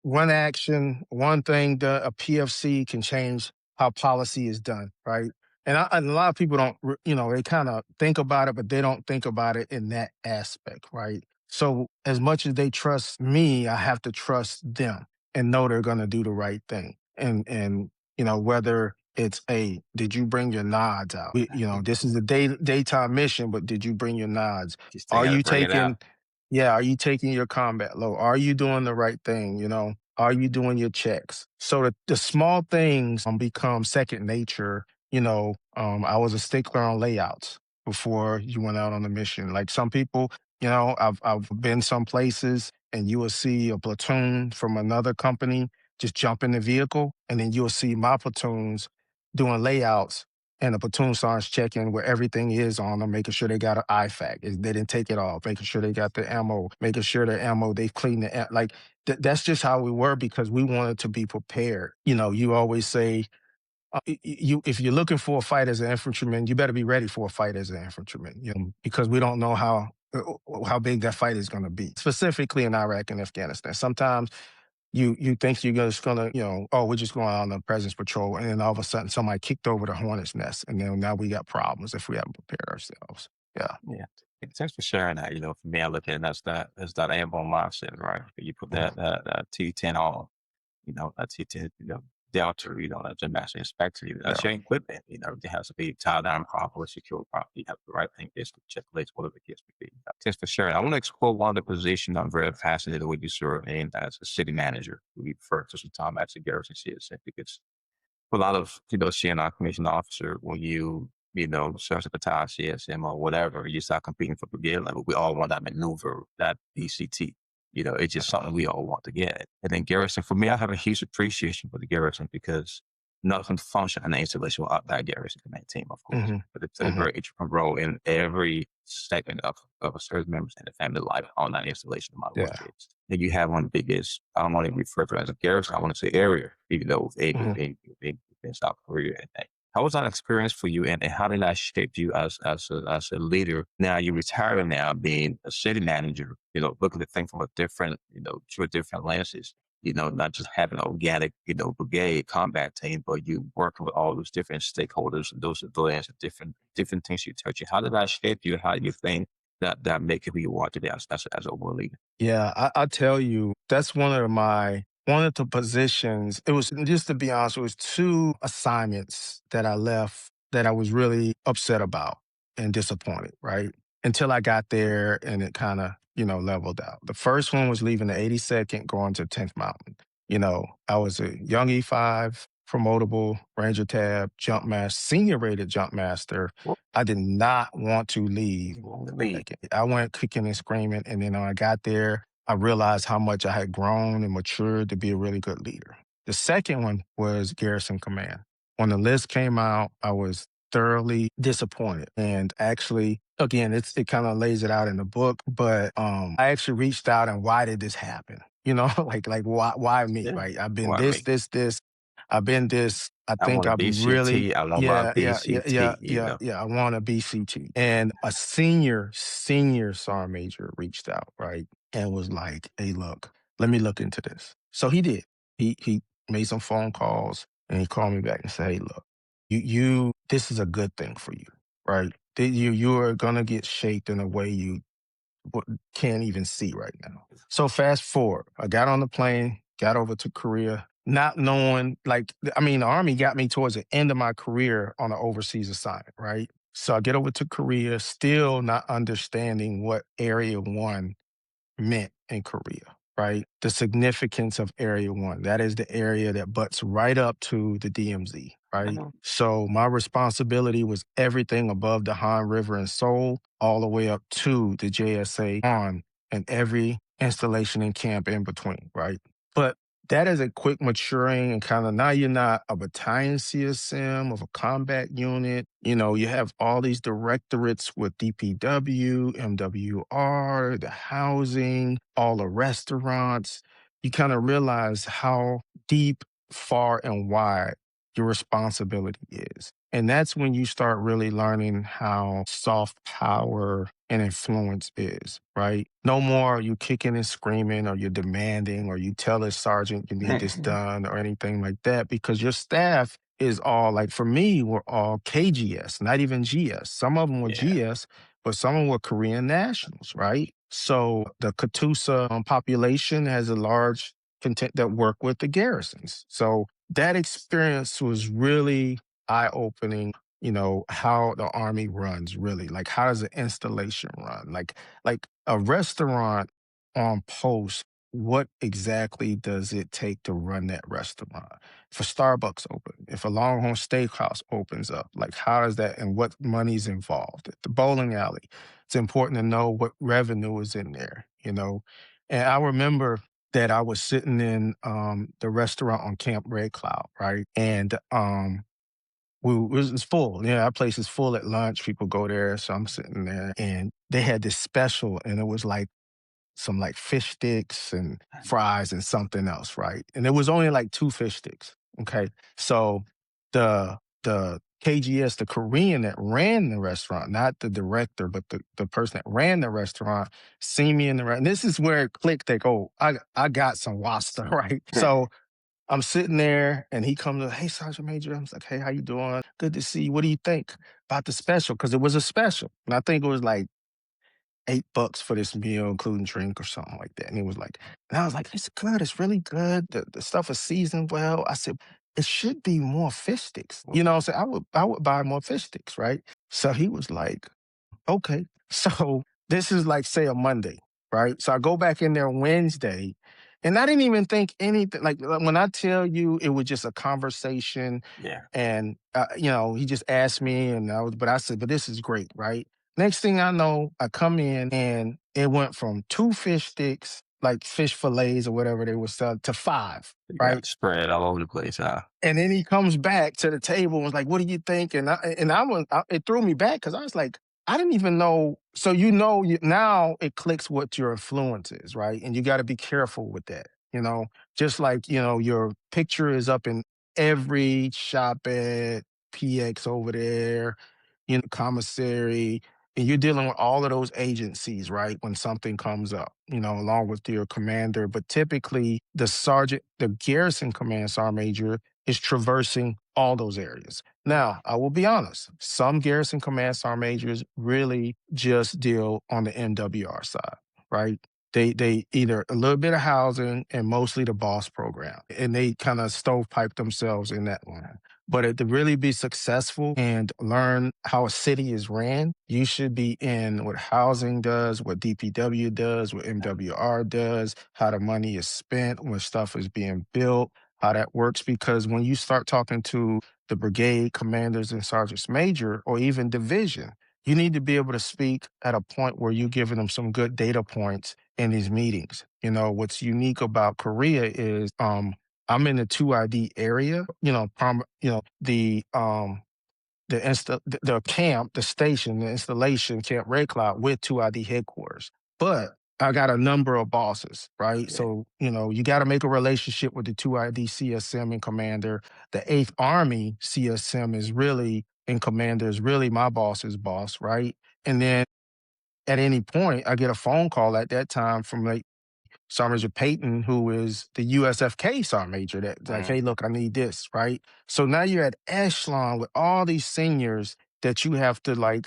one action, one thing that a PFC can change how policy is done, right? And a lot of people don't, they kind of think about it, but they don't think about it in that aspect, right? So as much as they trust me, I have to trust them and know they're going to do the right thing. And whether it's did you bring your nods out? This is a daytime mission, but did you bring your nods? You still Are got to you bring it out. taking yeah, are you taking your combat load? Are you doing the right thing? Are you doing your checks? So the small things become second nature. I was a stickler on layouts before you went out on the mission. Like some people, I've been some places and you will see a platoon from another company just jump in the vehicle, and then you'll see my platoons doing layouts, and the platoon sergeant's checking where everything is on them, making sure they got an IFAC, they didn't take it off, making sure they got the ammo, making sure the ammo, they've cleaned like, that's just how we were, because we wanted to be prepared. You always say, if you're looking for a fight as an infantryman, you better be ready for a fight as an infantryman, because we don't know how big that fight is going to be, specifically in Iraq and Afghanistan. Sometimes you think you're just gonna, oh, we're just going on a presence patrol, and then all of a sudden somebody kicked over the hornet's nest, and then now we got problems if we haven't prepared ourselves. Yeah. Yeah. Thanks for sharing that. For me, I look at it as that airborne mindset, right? You put Mhm. that T10 on, that T10, Delta, that gymnastic inspector, that's Yeah. your equipment, it has to be tied down properly, secure properly. You have the right thing, this checklists, whatever the case may be. Thanks for sharing. I want to explore one of the positions I'm very fascinated with you serve in as a city manager. We refer to some time as a garrison CSM because a lot of, CNI commission officer, when serve at the top CSM or whatever, you start competing for brigade level. We all want that maneuver, that BCT. It's just something we all want to get. And then garrison, for me, I have a huge appreciation for the garrison because nothing function in the installation without that garrison command team, of course. Mhm. But it's a Mhm. very integral role in every segment of a service member's and the family life on that installation, no matter what Yeah. it is. And you have one of the biggest, I don't want to refer to it as a garrison, I want to say area, even though Mhm. being in South Korea. And how was that experience for you, and how did that shape you as a leader? Now you're retiring now, being a city manager. Looking at things from a different, through different lenses. Not just having an organic, brigade combat team, but you working with all those different stakeholders and those civilians and different things you touch. How did that shape you? How do you think that make you who you are today as a world leader? Yeah, I tell you, that's one of the positions. It was, just to be honest, it was two assignments that I left that I was really upset about and disappointed, right? Until I got there and it kind of, leveled out. The first one was leaving the 82nd, going to 10th Mountain. I was a young E5, promotable, Ranger Tab, jump master, senior rated jump master. What I did not want to leave. you want to lead? Like, I went kicking and screaming, and then when I got there, I realized how much I had grown and matured to be a really good leader. The second one was Garrison Command. When the list came out, I was thoroughly disappointed. And actually, again, it kind of lays it out in the book, but I actually reached out and why did this happen? Like why me? Yeah. Right? I've been Why this, me? this, this. I've been this. I I think want a I'm really, BCT. I want my yeah, yeah, yeah, yeah, yeah, BCT. yeah. I want a BCT. And a senior sergeant major reached out, right? And was like, hey, look, let me look into this. So he did. He made some phone calls and he called me back and said, hey, look, this is a good thing for you, right? That you are gonna get shaped in a way you can't even see right now. So fast forward, I got on the plane, got over to Korea, not knowing, like, I mean, the Army got me towards the end of my career on an overseas assignment, right? So I get over to Korea, still not understanding what Area 1 meant in Korea, right? The significance of Area 1. That is the area that butts right up to the DMZ, right? Mhm. So my responsibility was everything above the Han River in Seoul, all the way up to the JSA on, and every installation and camp in between, right? But that is a quick maturing and kind of, now you're not a battalion CSM of a combat unit. You have all these directorates with DPW, MWR, the housing, all the restaurants. You kind of realize how deep, far, and wide your responsibility is. And that's when you start really learning how soft power and influence is, right? No more are you kicking and screaming or you're demanding or you tell a sergeant you need this done or anything like that, because your staff is all, like, for me, we're all KGS, not even GS. Some of them were Yeah. GS, but some of them were Korean nationals, right? So the Katusa population has a large content that work with the garrisons. So that experience was really eye opening. How the Army runs, really, like, how does an installation run, like a restaurant on post, what exactly does it take to run that restaurant? If a Starbucks open, if a Longhorn Steakhouse opens up, like, how does that, and what money's involved? At the bowling alley, it's important to know what revenue is in there. And I remember that I was sitting in the restaurant on Camp Red Cloud, right? And it's full. Yeah, our place is full at lunch. People go there. So I'm sitting there and they had this special, and it was like some, like, fish sticks and fries and something else, right? And it was only like two fish sticks. Okay. So the KGS, the Korean that ran the restaurant, not the director, but the person that ran the restaurant, see me in the restaurant. This is where it clicked. They go, I got some Wasta, right? So I'm sitting there and he comes up, hey, Sergeant Major. I was like, hey, how you doing? Good to see you. What do you think about the special? Because it was a special. And I think it was like $8 for this meal, including drink or something like that. And it was like, and I was like, it's good. It's really good. The stuff is seasoned well. I said, it should be more fish sticks. You know what I'm saying? I would buy more fish sticks, right? So he was like, okay. So this is like, say, a Monday, right? So I go back in there Wednesday, and I didn't even think anything. Like, when I tell you, it was just a conversation, Yeah. and he just asked me, and but I said, but this is great, right? Next thing I know, I come in, and it went from 2 fish sticks, like fish fillets or whatever they were selling, to 5, You right? got spread all over the place. And then he comes back to the table and was like, "What do you think?" It threw me back because I was like, I didn't even know. So now it clicks what your influence is, right? And you got to be careful with that. Just like your picture is up in every shop at PX over there, commissary, and you're dealing with all of those agencies, right? When something comes up, along with your commander. But typically, the garrison command sergeant major is traversing all those areas. Now, I will be honest, some garrison command sergeant majors really just deal on the MWR side, right? They either a little bit of housing and mostly the boss program, and they kind of stovepipe themselves in that one. But to really be successful and learn how a city is ran, you should be in what housing does, what DPW does, what MWR does, how the money is spent, when stuff is being built, how that works. Because when you start talking to the brigade commanders and sergeants major, or even division, you need to be able to speak at a point where you're giving them some good data points in these meetings. What's unique about Korea is I'm in the 2ID area, the camp, the station, the installation, Camp Red Cloud with 2ID headquarters. But I got a number of bosses, right? Yeah. So, you got to make a relationship with the 2ID CSM and commander. The 8th Army CSM is really, and commander is really my boss's boss, right? And then at any point, I get a phone call at that time from like Sergeant Major Peyton, who is the USFK Sergeant Major, that's like, Mhm. hey, look, I need this, right? So now you're at echelon with all these seniors that you have to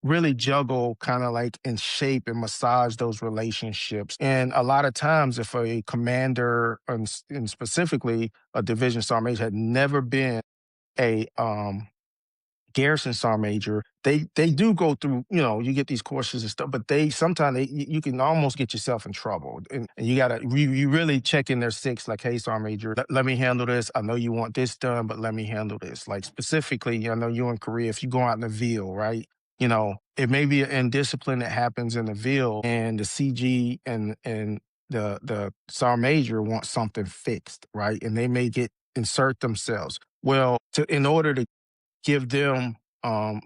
really juggle, kind of like and shape and massage those relationships. And a lot of times, if a commander and specifically a division sergeant major had never been a garrison sergeant major, they do go through, you get these courses and stuff, but they sometimes you can almost get yourself in trouble. And you gotta you really check in their six, like, hey, sergeant major, let me handle this. I know you want this done, but let me handle this. Like, specifically, I know you in Korea, if you go out in the Ville, right? It may be an indiscipline that happens in the Ville, and the CG and the sergeant major want something fixed, right? And they may insert themselves. Well, in order to give them um,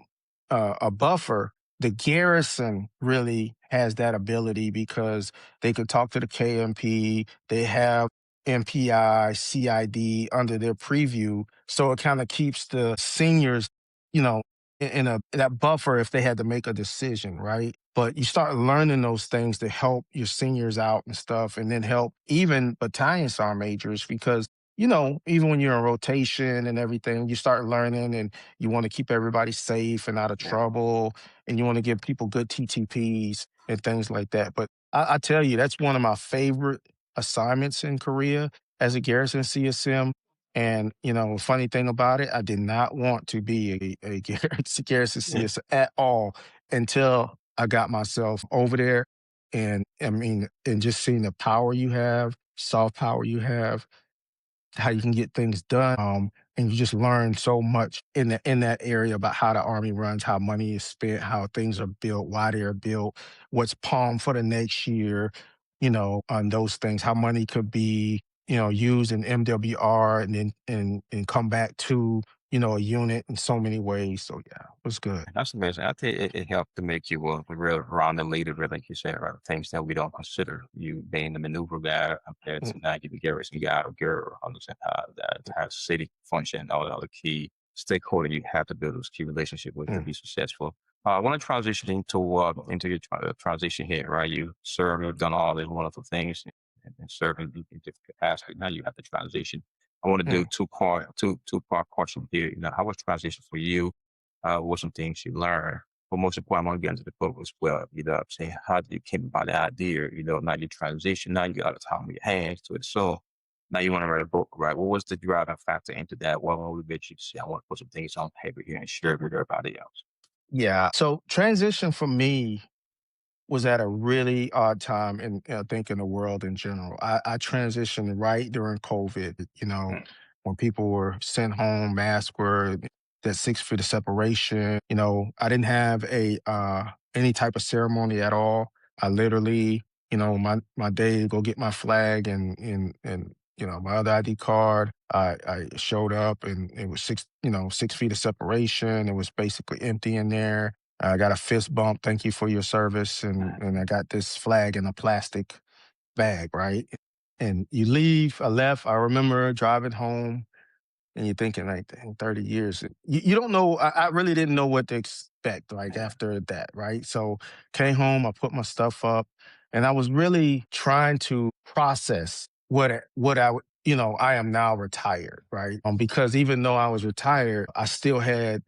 a buffer. The garrison really has that ability because they could talk to the KMP. They have MPI, CID under their preview, so it kind of keeps the seniors, that buffer if they had to make a decision, right? But you start learning those things to help your seniors out and stuff, and then help even battalion sergeant majors because even when you're in rotation and everything, you start learning and you want to keep everybody safe and out of Yeah. trouble, and you want to give people good TTPs and things like that. But I tell you, that's one of my favorite assignments in Korea as a garrison CSM. And funny thing about it, I did not want to be a garrison Yeah. CSM at all until I got myself over there. And I mean, and just seeing the power you have, soft power you have, how you can get things done. And you just learn so much in that area about how the Army runs, how money is spent, how things are built, why they're built, what's palmed for the next year, on those things, how money could be, used in MWR and then and come back to, a unit in so many ways. So yeah, it was good. That's amazing. I think it helped to make you a real rounded leader, really, like you said, right? Things that we don't consider. You being the maneuver guy compared Mm, to now you the garrison guy or girl, understand how that how city function, all the other key stakeholder you have to build those key relationship with to Mm, be successful. I want to transition into your transition here, right? You serve, you've done all these wonderful things and serving in different capacity. Now you have to transition. I want to do mm. two part question here. You know, how was transition for you? What some things you learned? But most important, I want to get into the book as well. You know, what I'm saying, how did you came about the idea? You know, now you transition. Now you got the time in your hands to it. So now you want to write a book, right? What was the driving factor into that? What motivated you to say, I want to put some things on paper here and share it with everybody else? Yeah. So transition for me was at a really odd time in, I think, in the world in general. I transitioned right during COVID, Mm, when people were sent home, masks were that 6 feet of separation. I didn't have any type of ceremony at all. I literally, my day to go get my flag and my other ID card. I showed up and it was 6 feet of separation. It was basically empty in there. I got a fist bump. Thank you for your service. And I got this flag in a plastic bag, right? And you leave. I left. I remember driving home and you're thinking, like, dang, 30 years. You don't know. I really didn't know what to expect, like, after that, right? So came home, I put my stuff up, and I was really trying to process what I am now retired, right? Because even though I was retired, I still had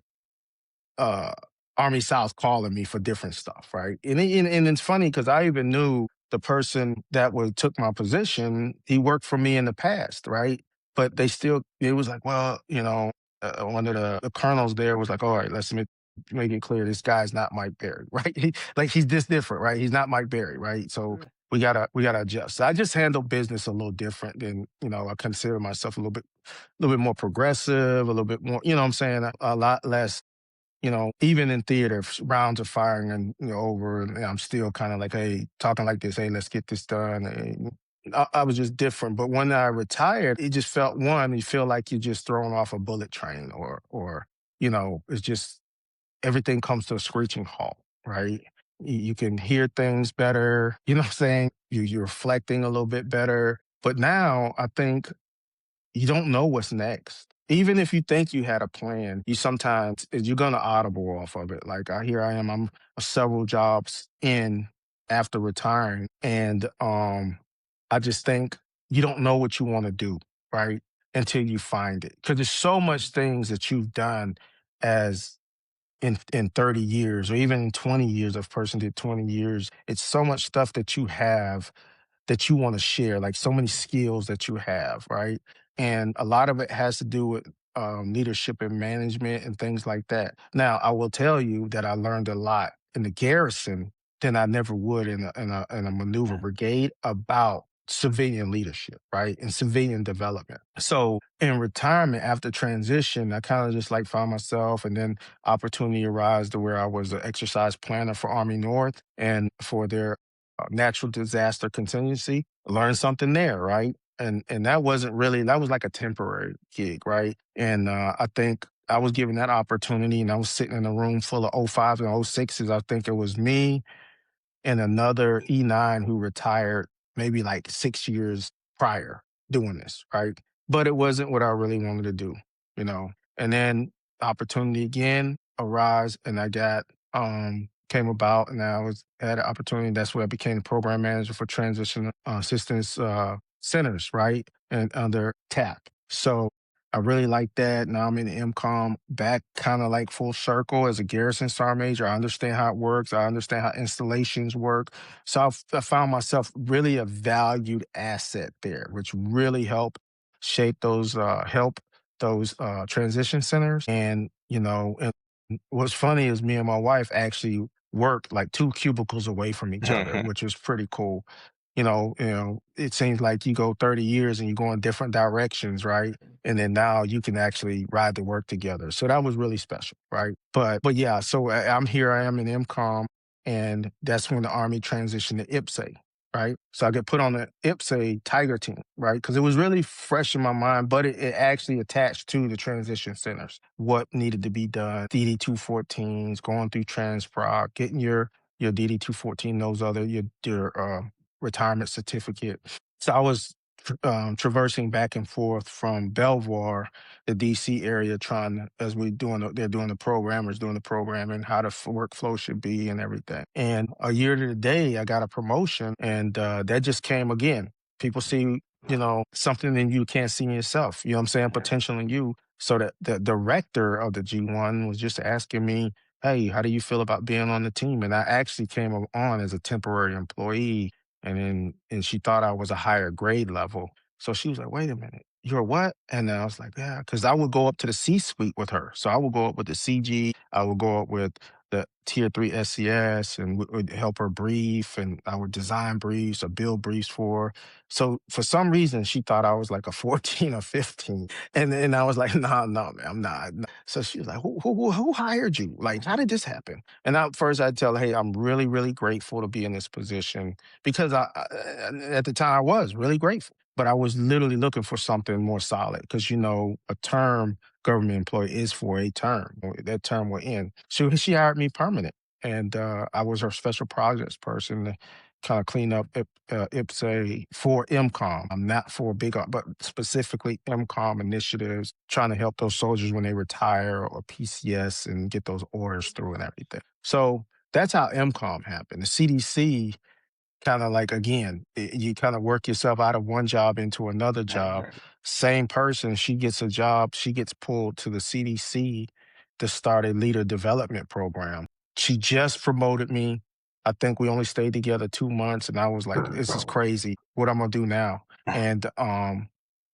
uh Army South calling me for different stuff, right? And it's funny because I even knew the person that was took my position. He worked for me in the past, right? But it was like, well, one of the colonels there was like, all right, let's make it clear this guy's not Mike Berry, right? Like he's this different, right? He's not Mike Berry, right? So we gotta adjust. So I just handle business a little different than I consider myself a little bit more progressive, a little bit more, you know what I'm saying, a lot less even in theater, rounds are firing and over, and I'm still kind of like, hey, talking like this, hey, let's get this done. And I was just different. But when I retired, it just felt one, you feel like you're just thrown off a bullet train, or it's just everything comes to a screeching halt, right? You can hear things better. You know what I'm saying? You're reflecting a little bit better. But now I think you don't know what's next. Even if you think you had a plan, you're gonna audible off of it. Like here I am, I'm several jobs in after retiring, and I just think you don't know what you want to do, right? Until you find it, because there's so much things that you've done as in 30 years, or even in 20 years. If a person did 20 years, it's so much stuff that you have that you want to share, like so many skills that you have, right? And a lot of it has to do with leadership and management and things like that. Now, I will tell you that I learned a lot in the garrison than I never would in a maneuver brigade about civilian leadership, right? And civilian development. So in retirement after transition, I kind of just like found myself, and then opportunity arose to where I was an exercise planner for Army North and for their natural disaster contingency. Learn something there, right? And that was like a temporary gig, right? And I think I was given that opportunity, and I was sitting in a room full of O 05s and O 06s. I think it was me and another E9 who retired maybe like 6 years prior doing this, right? But it wasn't what I really wanted to do, you know. And then opportunity again arise, and I got came about, and I was had an opportunity. That's where I became the program manager for transition assistance centers, right, and under TAP. So I really like that. Now I'm in MCOM, back kind of like full circle as a garrison sergeant major. I understand how it works. I understand how installations work. So I found myself really a valued asset there, which really shape those transition centers. And what's funny is me and my wife actually worked like two cubicles away from each other, mm. which was pretty cool. It seems like you go 30 years and you go in different directions, right? And then now you can actually ride to work together. So that was really special, right? But yeah, so I'm here. I am in MCOM, and that's when the Army transitioned to IPSA, right? So I get put on the IPSA Tiger team, right? Because it was really fresh in my mind, but it actually attached to the transition centers. What needed to be done? DD 214s, going through transproc, getting your DD 214, those other your retirement certificate. So I was traversing back and forth from Belvoir, the DC area, trying to, as we doing, they're doing the programmers doing the programming, how the workflow should be and everything. And a year to the day, I got a promotion, and that just came again. People see, something in you can't see in yourself. You know what I'm saying? Potential in you. So that the director of the G1 was just asking me, "Hey, how do you feel about being on the team?" And I actually came on as a temporary employee, and she thought I was a higher grade level. So she was like, "Wait a minute, you're what?" And then I was like, "Yeah," because I would go up to the C-suite with her. So I would go up with the CG, I would go up with the tier three SCS, and would help her brief, and I would design briefs or build briefs for her. So for some reason, she thought I was like a 14 or 15. And I was like, "No, no, man, I'm not." So she was like, who hired you? Like, how did this happen? And first I'd tell her, "Hey, I'm really, really grateful to be in this position," because at the time I was really grateful, but I was literally looking for something more solid because a term government employee is for a term. That term will end. She hired me permanent, and I was her special projects person to kind of clean up IPSA for MCOM. I'm not for big, but specifically MCOM initiatives, trying to help those soldiers when they retire or PCS and get those orders through and everything. So that's how MCOM happened. The CDC kind of like, again, you kind of work yourself out of one job into another job. Same person, she gets a job, she gets pulled to the CDC to start a leader development program. She just promoted me. I think we only stayed together 2 months, and I was like, "This is crazy. What I'm gonna do now?" And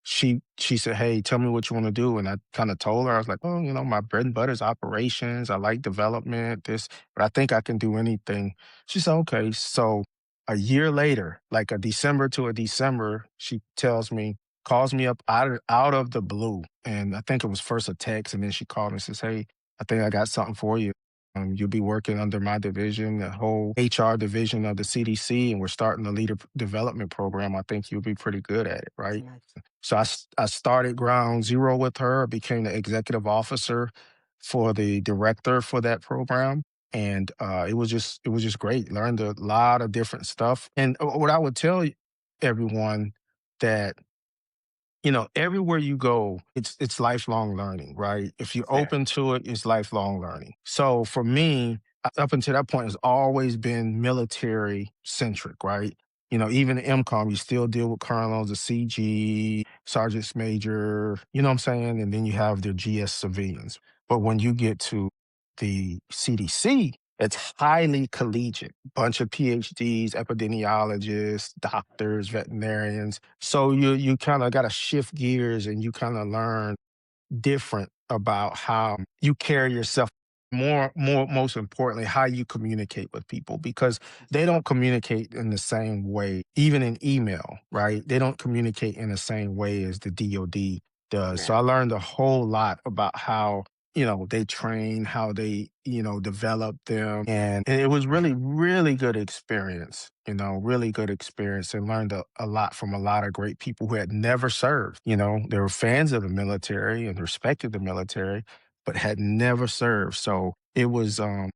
she said, "Hey, tell me what you want to do." And I kind of told her, I was like, "Oh, my bread and butter is operations. I like development, this, but I think I can do anything." She said, "Okay." So a year later, like a December to a December, she calls me up out of the blue. And I think it was first a text, and then she called me and says, "Hey, I think I got something for you. You'll be working under my division, the whole HR division of the CDC, and we're starting a leader development program. I think you'll be pretty good at it, right?" So I started ground zero with her, became the executive officer for the director for that program, and it was just great. Learned a lot of different stuff. And what I would tell everyone, that everywhere you go, it's lifelong learning, right? If you're open to it, it's lifelong learning. So for me, up until that point, it's always been military centric, right? Even in MCOM, you still deal with colonels, the CG, sergeants major, you know what I'm saying? And then you have the GS civilians. But when you get to the CDC, it's highly collegiate. Bunch of PhDs, epidemiologists, doctors, veterinarians. So you kind of got to shift gears, and you kind of learn different about how you carry yourself. Most importantly, how you communicate with people, because they don't communicate in the same way, even in email, right? They don't communicate in the same way as the DoD does. So I learned a whole lot about how they train, how they develop them, and it was really, really good experience. Really good experience, and learned a lot from a lot of great people who had never served. They were fans of the military and respected the military, but had never served. So it was, I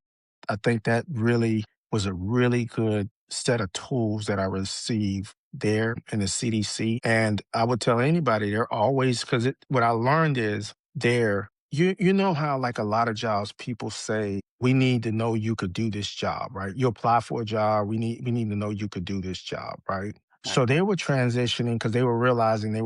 think that really was a really good set of tools that I received there in the CDC. And I would tell anybody, they're always, because what I learned is there, you know how, like, a lot of jobs, people say, "We need to know you could do this job," right? You apply for a job, we need to know you could do this job, right? So they were transitioning because they were realizing they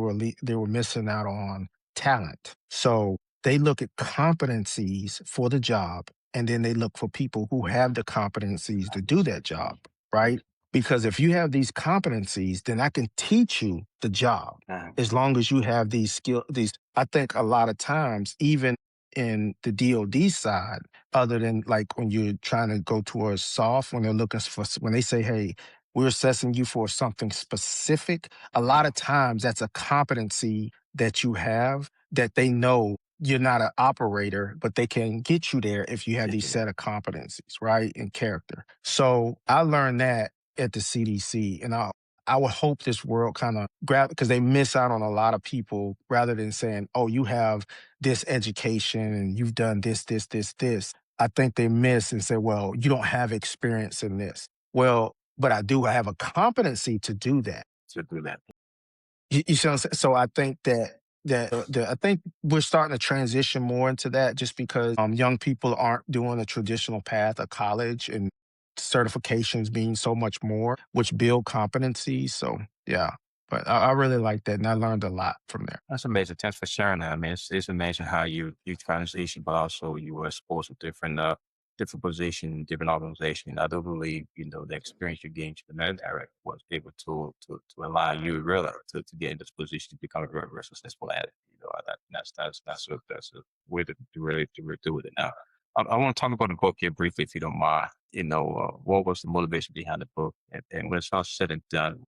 were missing out on talent. So they look at competencies for the job, and then they look for people who have the competencies to do that job, right? Because if you have these competencies, then I can teach you the job as long as you have these skill. These, I think, a lot of times, even in the DoD side, other than like when you're trying to go towards soft, when they're looking for, when they say, "Hey, we're assessing you for something specific," a lot of times that's a competency that you have, that they know you're not an operator, but they can get you there if you have these set of competencies, right? And character. So I learned that at the CDC, and I would hope this world kind of grab, because they miss out on a lot of people, rather than saying, "Oh, you have this education and you've done this, this, this, this." I think they miss and say, "Well, you don't have experience in this." Well, but I do have a competency to do that. You see what I'm saying? So I think I think we're starting to transition more into that just because young people aren't doing a traditional path of college and certifications being so much more, which build competency. So yeah, but I really like that, and I learned a lot from there. That's amazing. Thanks for sharing that. I mean, it's amazing how you transition, but also you were exposed to different position, different organization. I do believe the experience you gained to the military was able to allow you really to get in this position to become a very, very successful at it. That's a way to really do it now. I want to talk about the book here briefly, if you don't mind. What was the motivation behind the book, and when it's all said and done,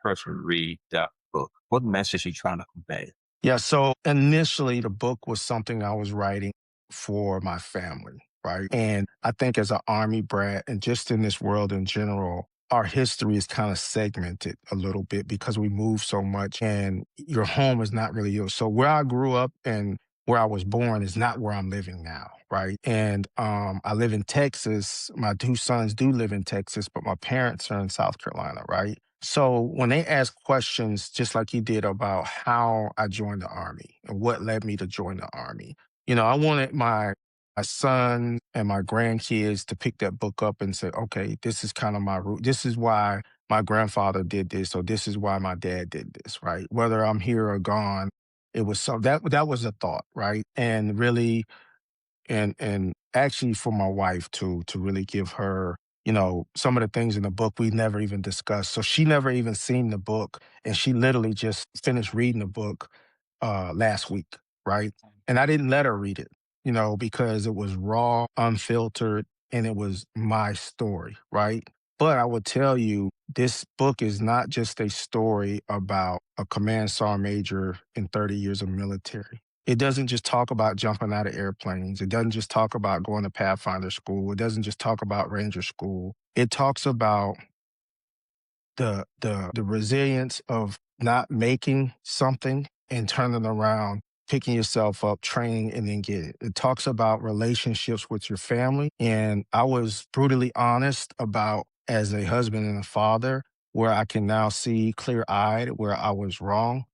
person read that book, what message are you trying to convey? Yeah, so initially the book was something I was writing for my family, right? And I think as an army brat and just in this world in general, our history is kind of segmented a little bit because we move so much and your home is not really yours. So where I grew up and where I was born is not where I'm living now, right? And I live in Texas. My two sons do live in Texas, but my parents are in South Carolina, right? So when they ask questions, just like you did about how I joined the army and what led me to join the army, I wanted my son and my grandkids to pick that book up and say, okay, this is kind of my root. This is why my grandfather did this, or this is why my dad did this, right? Whether I'm here or gone, it was so that was a thought, right? And really and actually for my wife too, to really give her, some of the things in the book we never even discussed. So she never even seen the book, and she literally just finished reading the book last week, right? And I didn't let her read it, because it was raw, unfiltered, and it was my story, right? But I would tell you, this book is not just a story about a command sergeant major in 30 years of military. It doesn't just talk about jumping out of airplanes. It doesn't just talk about going to Pathfinder school. It doesn't just talk about Ranger school. It talks about the resilience of not making something and turning around, picking yourself up, training, and then get it. It talks about relationships with your family. And I was brutally honest about as a husband and a father, where I can now see clear eyed where I was wrong.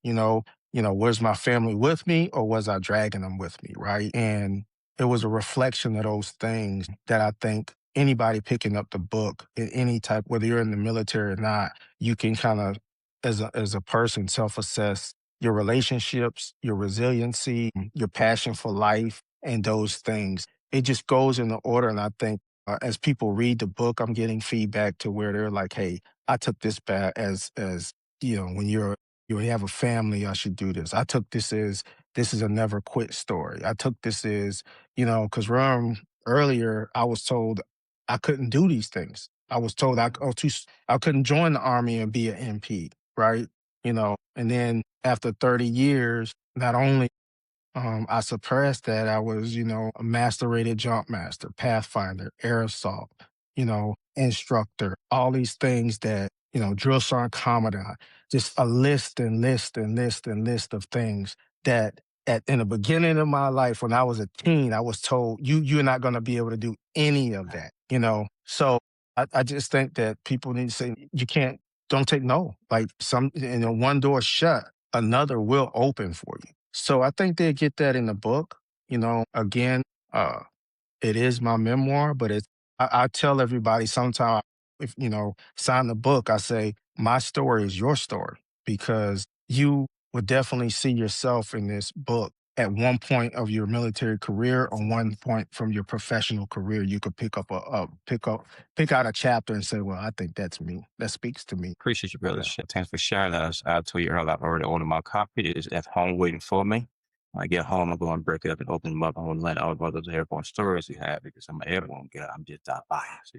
Was my family with me or was I dragging them with me? Right. And it was a reflection of those things that I think anybody picking up the book in any type, whether you're in the military or not, you can kind of, as a person, self-assess your relationships, your resiliency, your passion for life, and those things. It just goes in the order, and I think as people read the book, I'm getting feedback to where they're like, "Hey, I took this back as when you have a family, I should do this. I took this is a never quit story. I took this as because earlier I was told I couldn't do these things. I was told I couldn't join the army and be an MP, right? And then after 30 years, not only I suppressed that. I was, a master rated jump master, pathfinder, air assault, instructor, all these things that, drill sergeant commandant, just a list and list and list and list of things that in the beginning of my life, when I was a teen, I was told you're not going to be able to do any of that. So I just think that people need to say you can't, don't take no. Like one door shut, another will open for you. So I think they get that in the book. Again, uh, it is my memoir, but I tell everybody sometimes if, sign the book, I say, my story is your story because you would definitely see yourself in this book at one point of your military career or one point from your professional career. You could pick out a chapter and say, well, I think that's me. That speaks to me. Appreciate you, brother. Yeah. Thanks for sharing us. I told you earlier, I've already ordered my copy. It is at home waiting for me. When I get home, I'm going to break it up and open them up. I want to let all of those airborne stories you have because I'm an airborne guy. I'm just not biased. I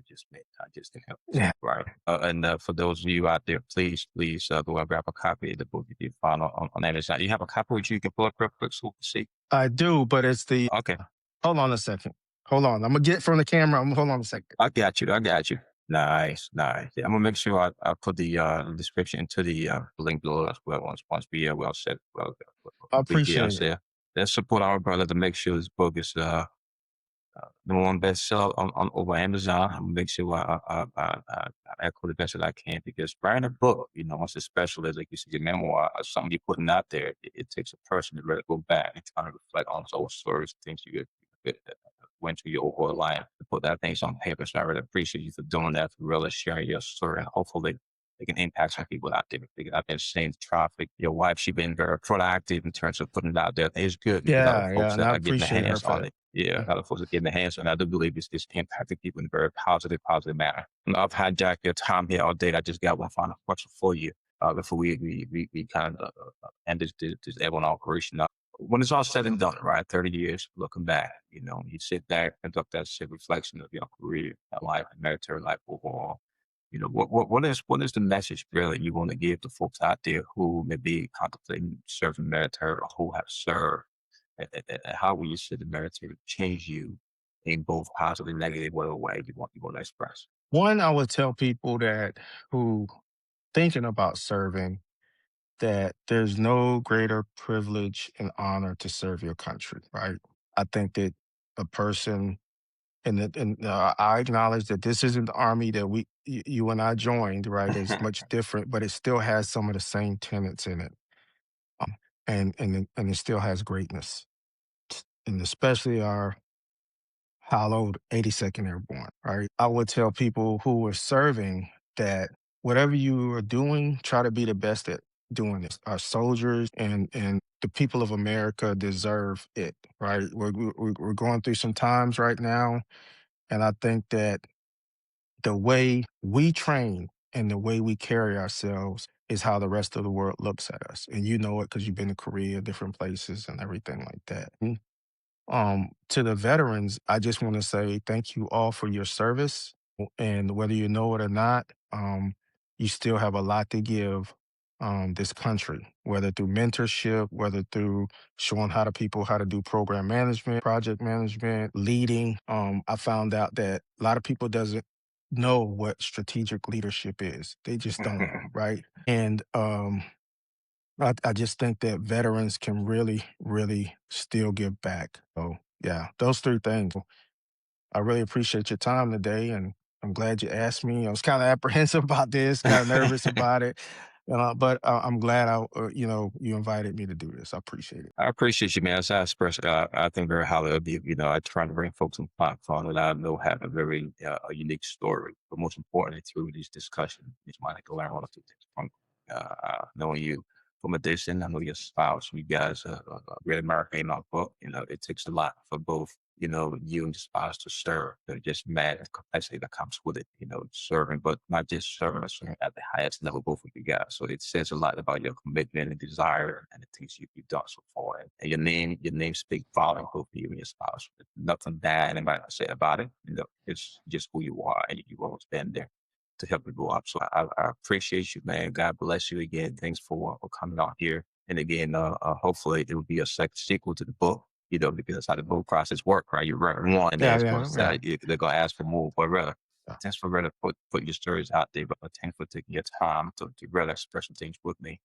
just can help Yeah. myself, right? And for those of you out there, please go and grab a copy of the book if you find on Amazon. You have a copy which you can pull up real quick so we can see. I do, but it's Okay. hold on a second. Hold on. I'm gonna get from the camera. Hold on a second. I got you. I got you. Nice, nice. Yeah, I'm gonna make sure I put the description into the link below as well. Once we well set, I we get us appreciate it. there. Let's support our brother to make sure this book is number one bestseller on over Amazon. I'm gonna make sure I echo the best that I can because writing a book, once especially as like you said, your memoir, or something you're putting out there, it takes a person to really go back and kind of reflect on those stories, things you went through your overall life to put that things on paper. So I really appreciate you for doing that, for really sharing your story, and hopefully it can impact some people out there. Because I've been seeing traffic. Your wife, she been very proactive in terms of putting it out there. It's good because a lot of Yeah, yeah, folks and that I are getting their appreciate her hands for on that. it. Yeah, Mm. a lot of folks are getting their hands on it. I do believe it's impacting people in a very positive manner. I've hijacked your time here all day. I just got one final question for you before we kind of end this airborne operation. When it's all said and done, right? 30 years looking back, you sit back, conduct that self reflection of your career, life, and military life overall. What is the message really you want to give to folks out there who may be contemplating serving military or who have served? And how will you say the military change you in both positive and negative whatever way you want to express? One, I would tell people that who thinking about serving that there's no greater privilege and honor to serve your country, right? I think that a person I acknowledge that this isn't the army that you and I joined, right? It's much different, but it still has some of the same tenets in it, um, and it still has greatness, and especially our hallowed 82nd Airborne, right? I would tell people who are serving that whatever you are doing, try to be the best at doing this. Our soldiers and the people of America deserve it, right? We're going through some times right now, and I think that the way we train and the way we carry ourselves is how the rest of the world looks at us. And you know it because you've been to Korea, different places, and everything like that. To the veterans, I just want to say thank you all for your service. And whether you know it or not, you still have a lot to give this country, whether through mentorship, whether through showing people how to do program management, project management, leading. I found out that a lot of people doesn't know what strategic leadership is. They just don't know, right? And I just think that veterans can really, really still give back. So, yeah, those three things. I really appreciate your time today, and I'm glad you asked me. I was kind of apprehensive about this, kind of nervous about it, but I'm glad you invited me to do this. I appreciate it. I appreciate you, man. As I expressed, I think very highly of you. I try to bring folks on the platform that I know have a very a unique story, but most importantly, through these discussions, you might can learn one or two things from knowing you from a distance. I know your spouse, you guys are great American in our book. It takes a lot for both, you and your spouse to serve. They're just mad at the complexity that comes with it, serving, but not just serving, but serving at the highest level, both of you guys. So it says a lot about your commitment and desire and the things you've done so far. And your name speaks volume, both of you and your spouse. There's nothing bad anybody can say about it. It's just who you are, and you've always been there to help you go up. So I appreciate you, man. God bless you again. Thanks for coming out here. And again, hopefully it will be a second sequel to the book, because that's how the book process work, right? You write one, and Yeah, they're yeah, going to yeah. say they're going to ask for more. But rather, Yeah. thanks for really put your stories out there. But thanks for taking your time to really express some things with me.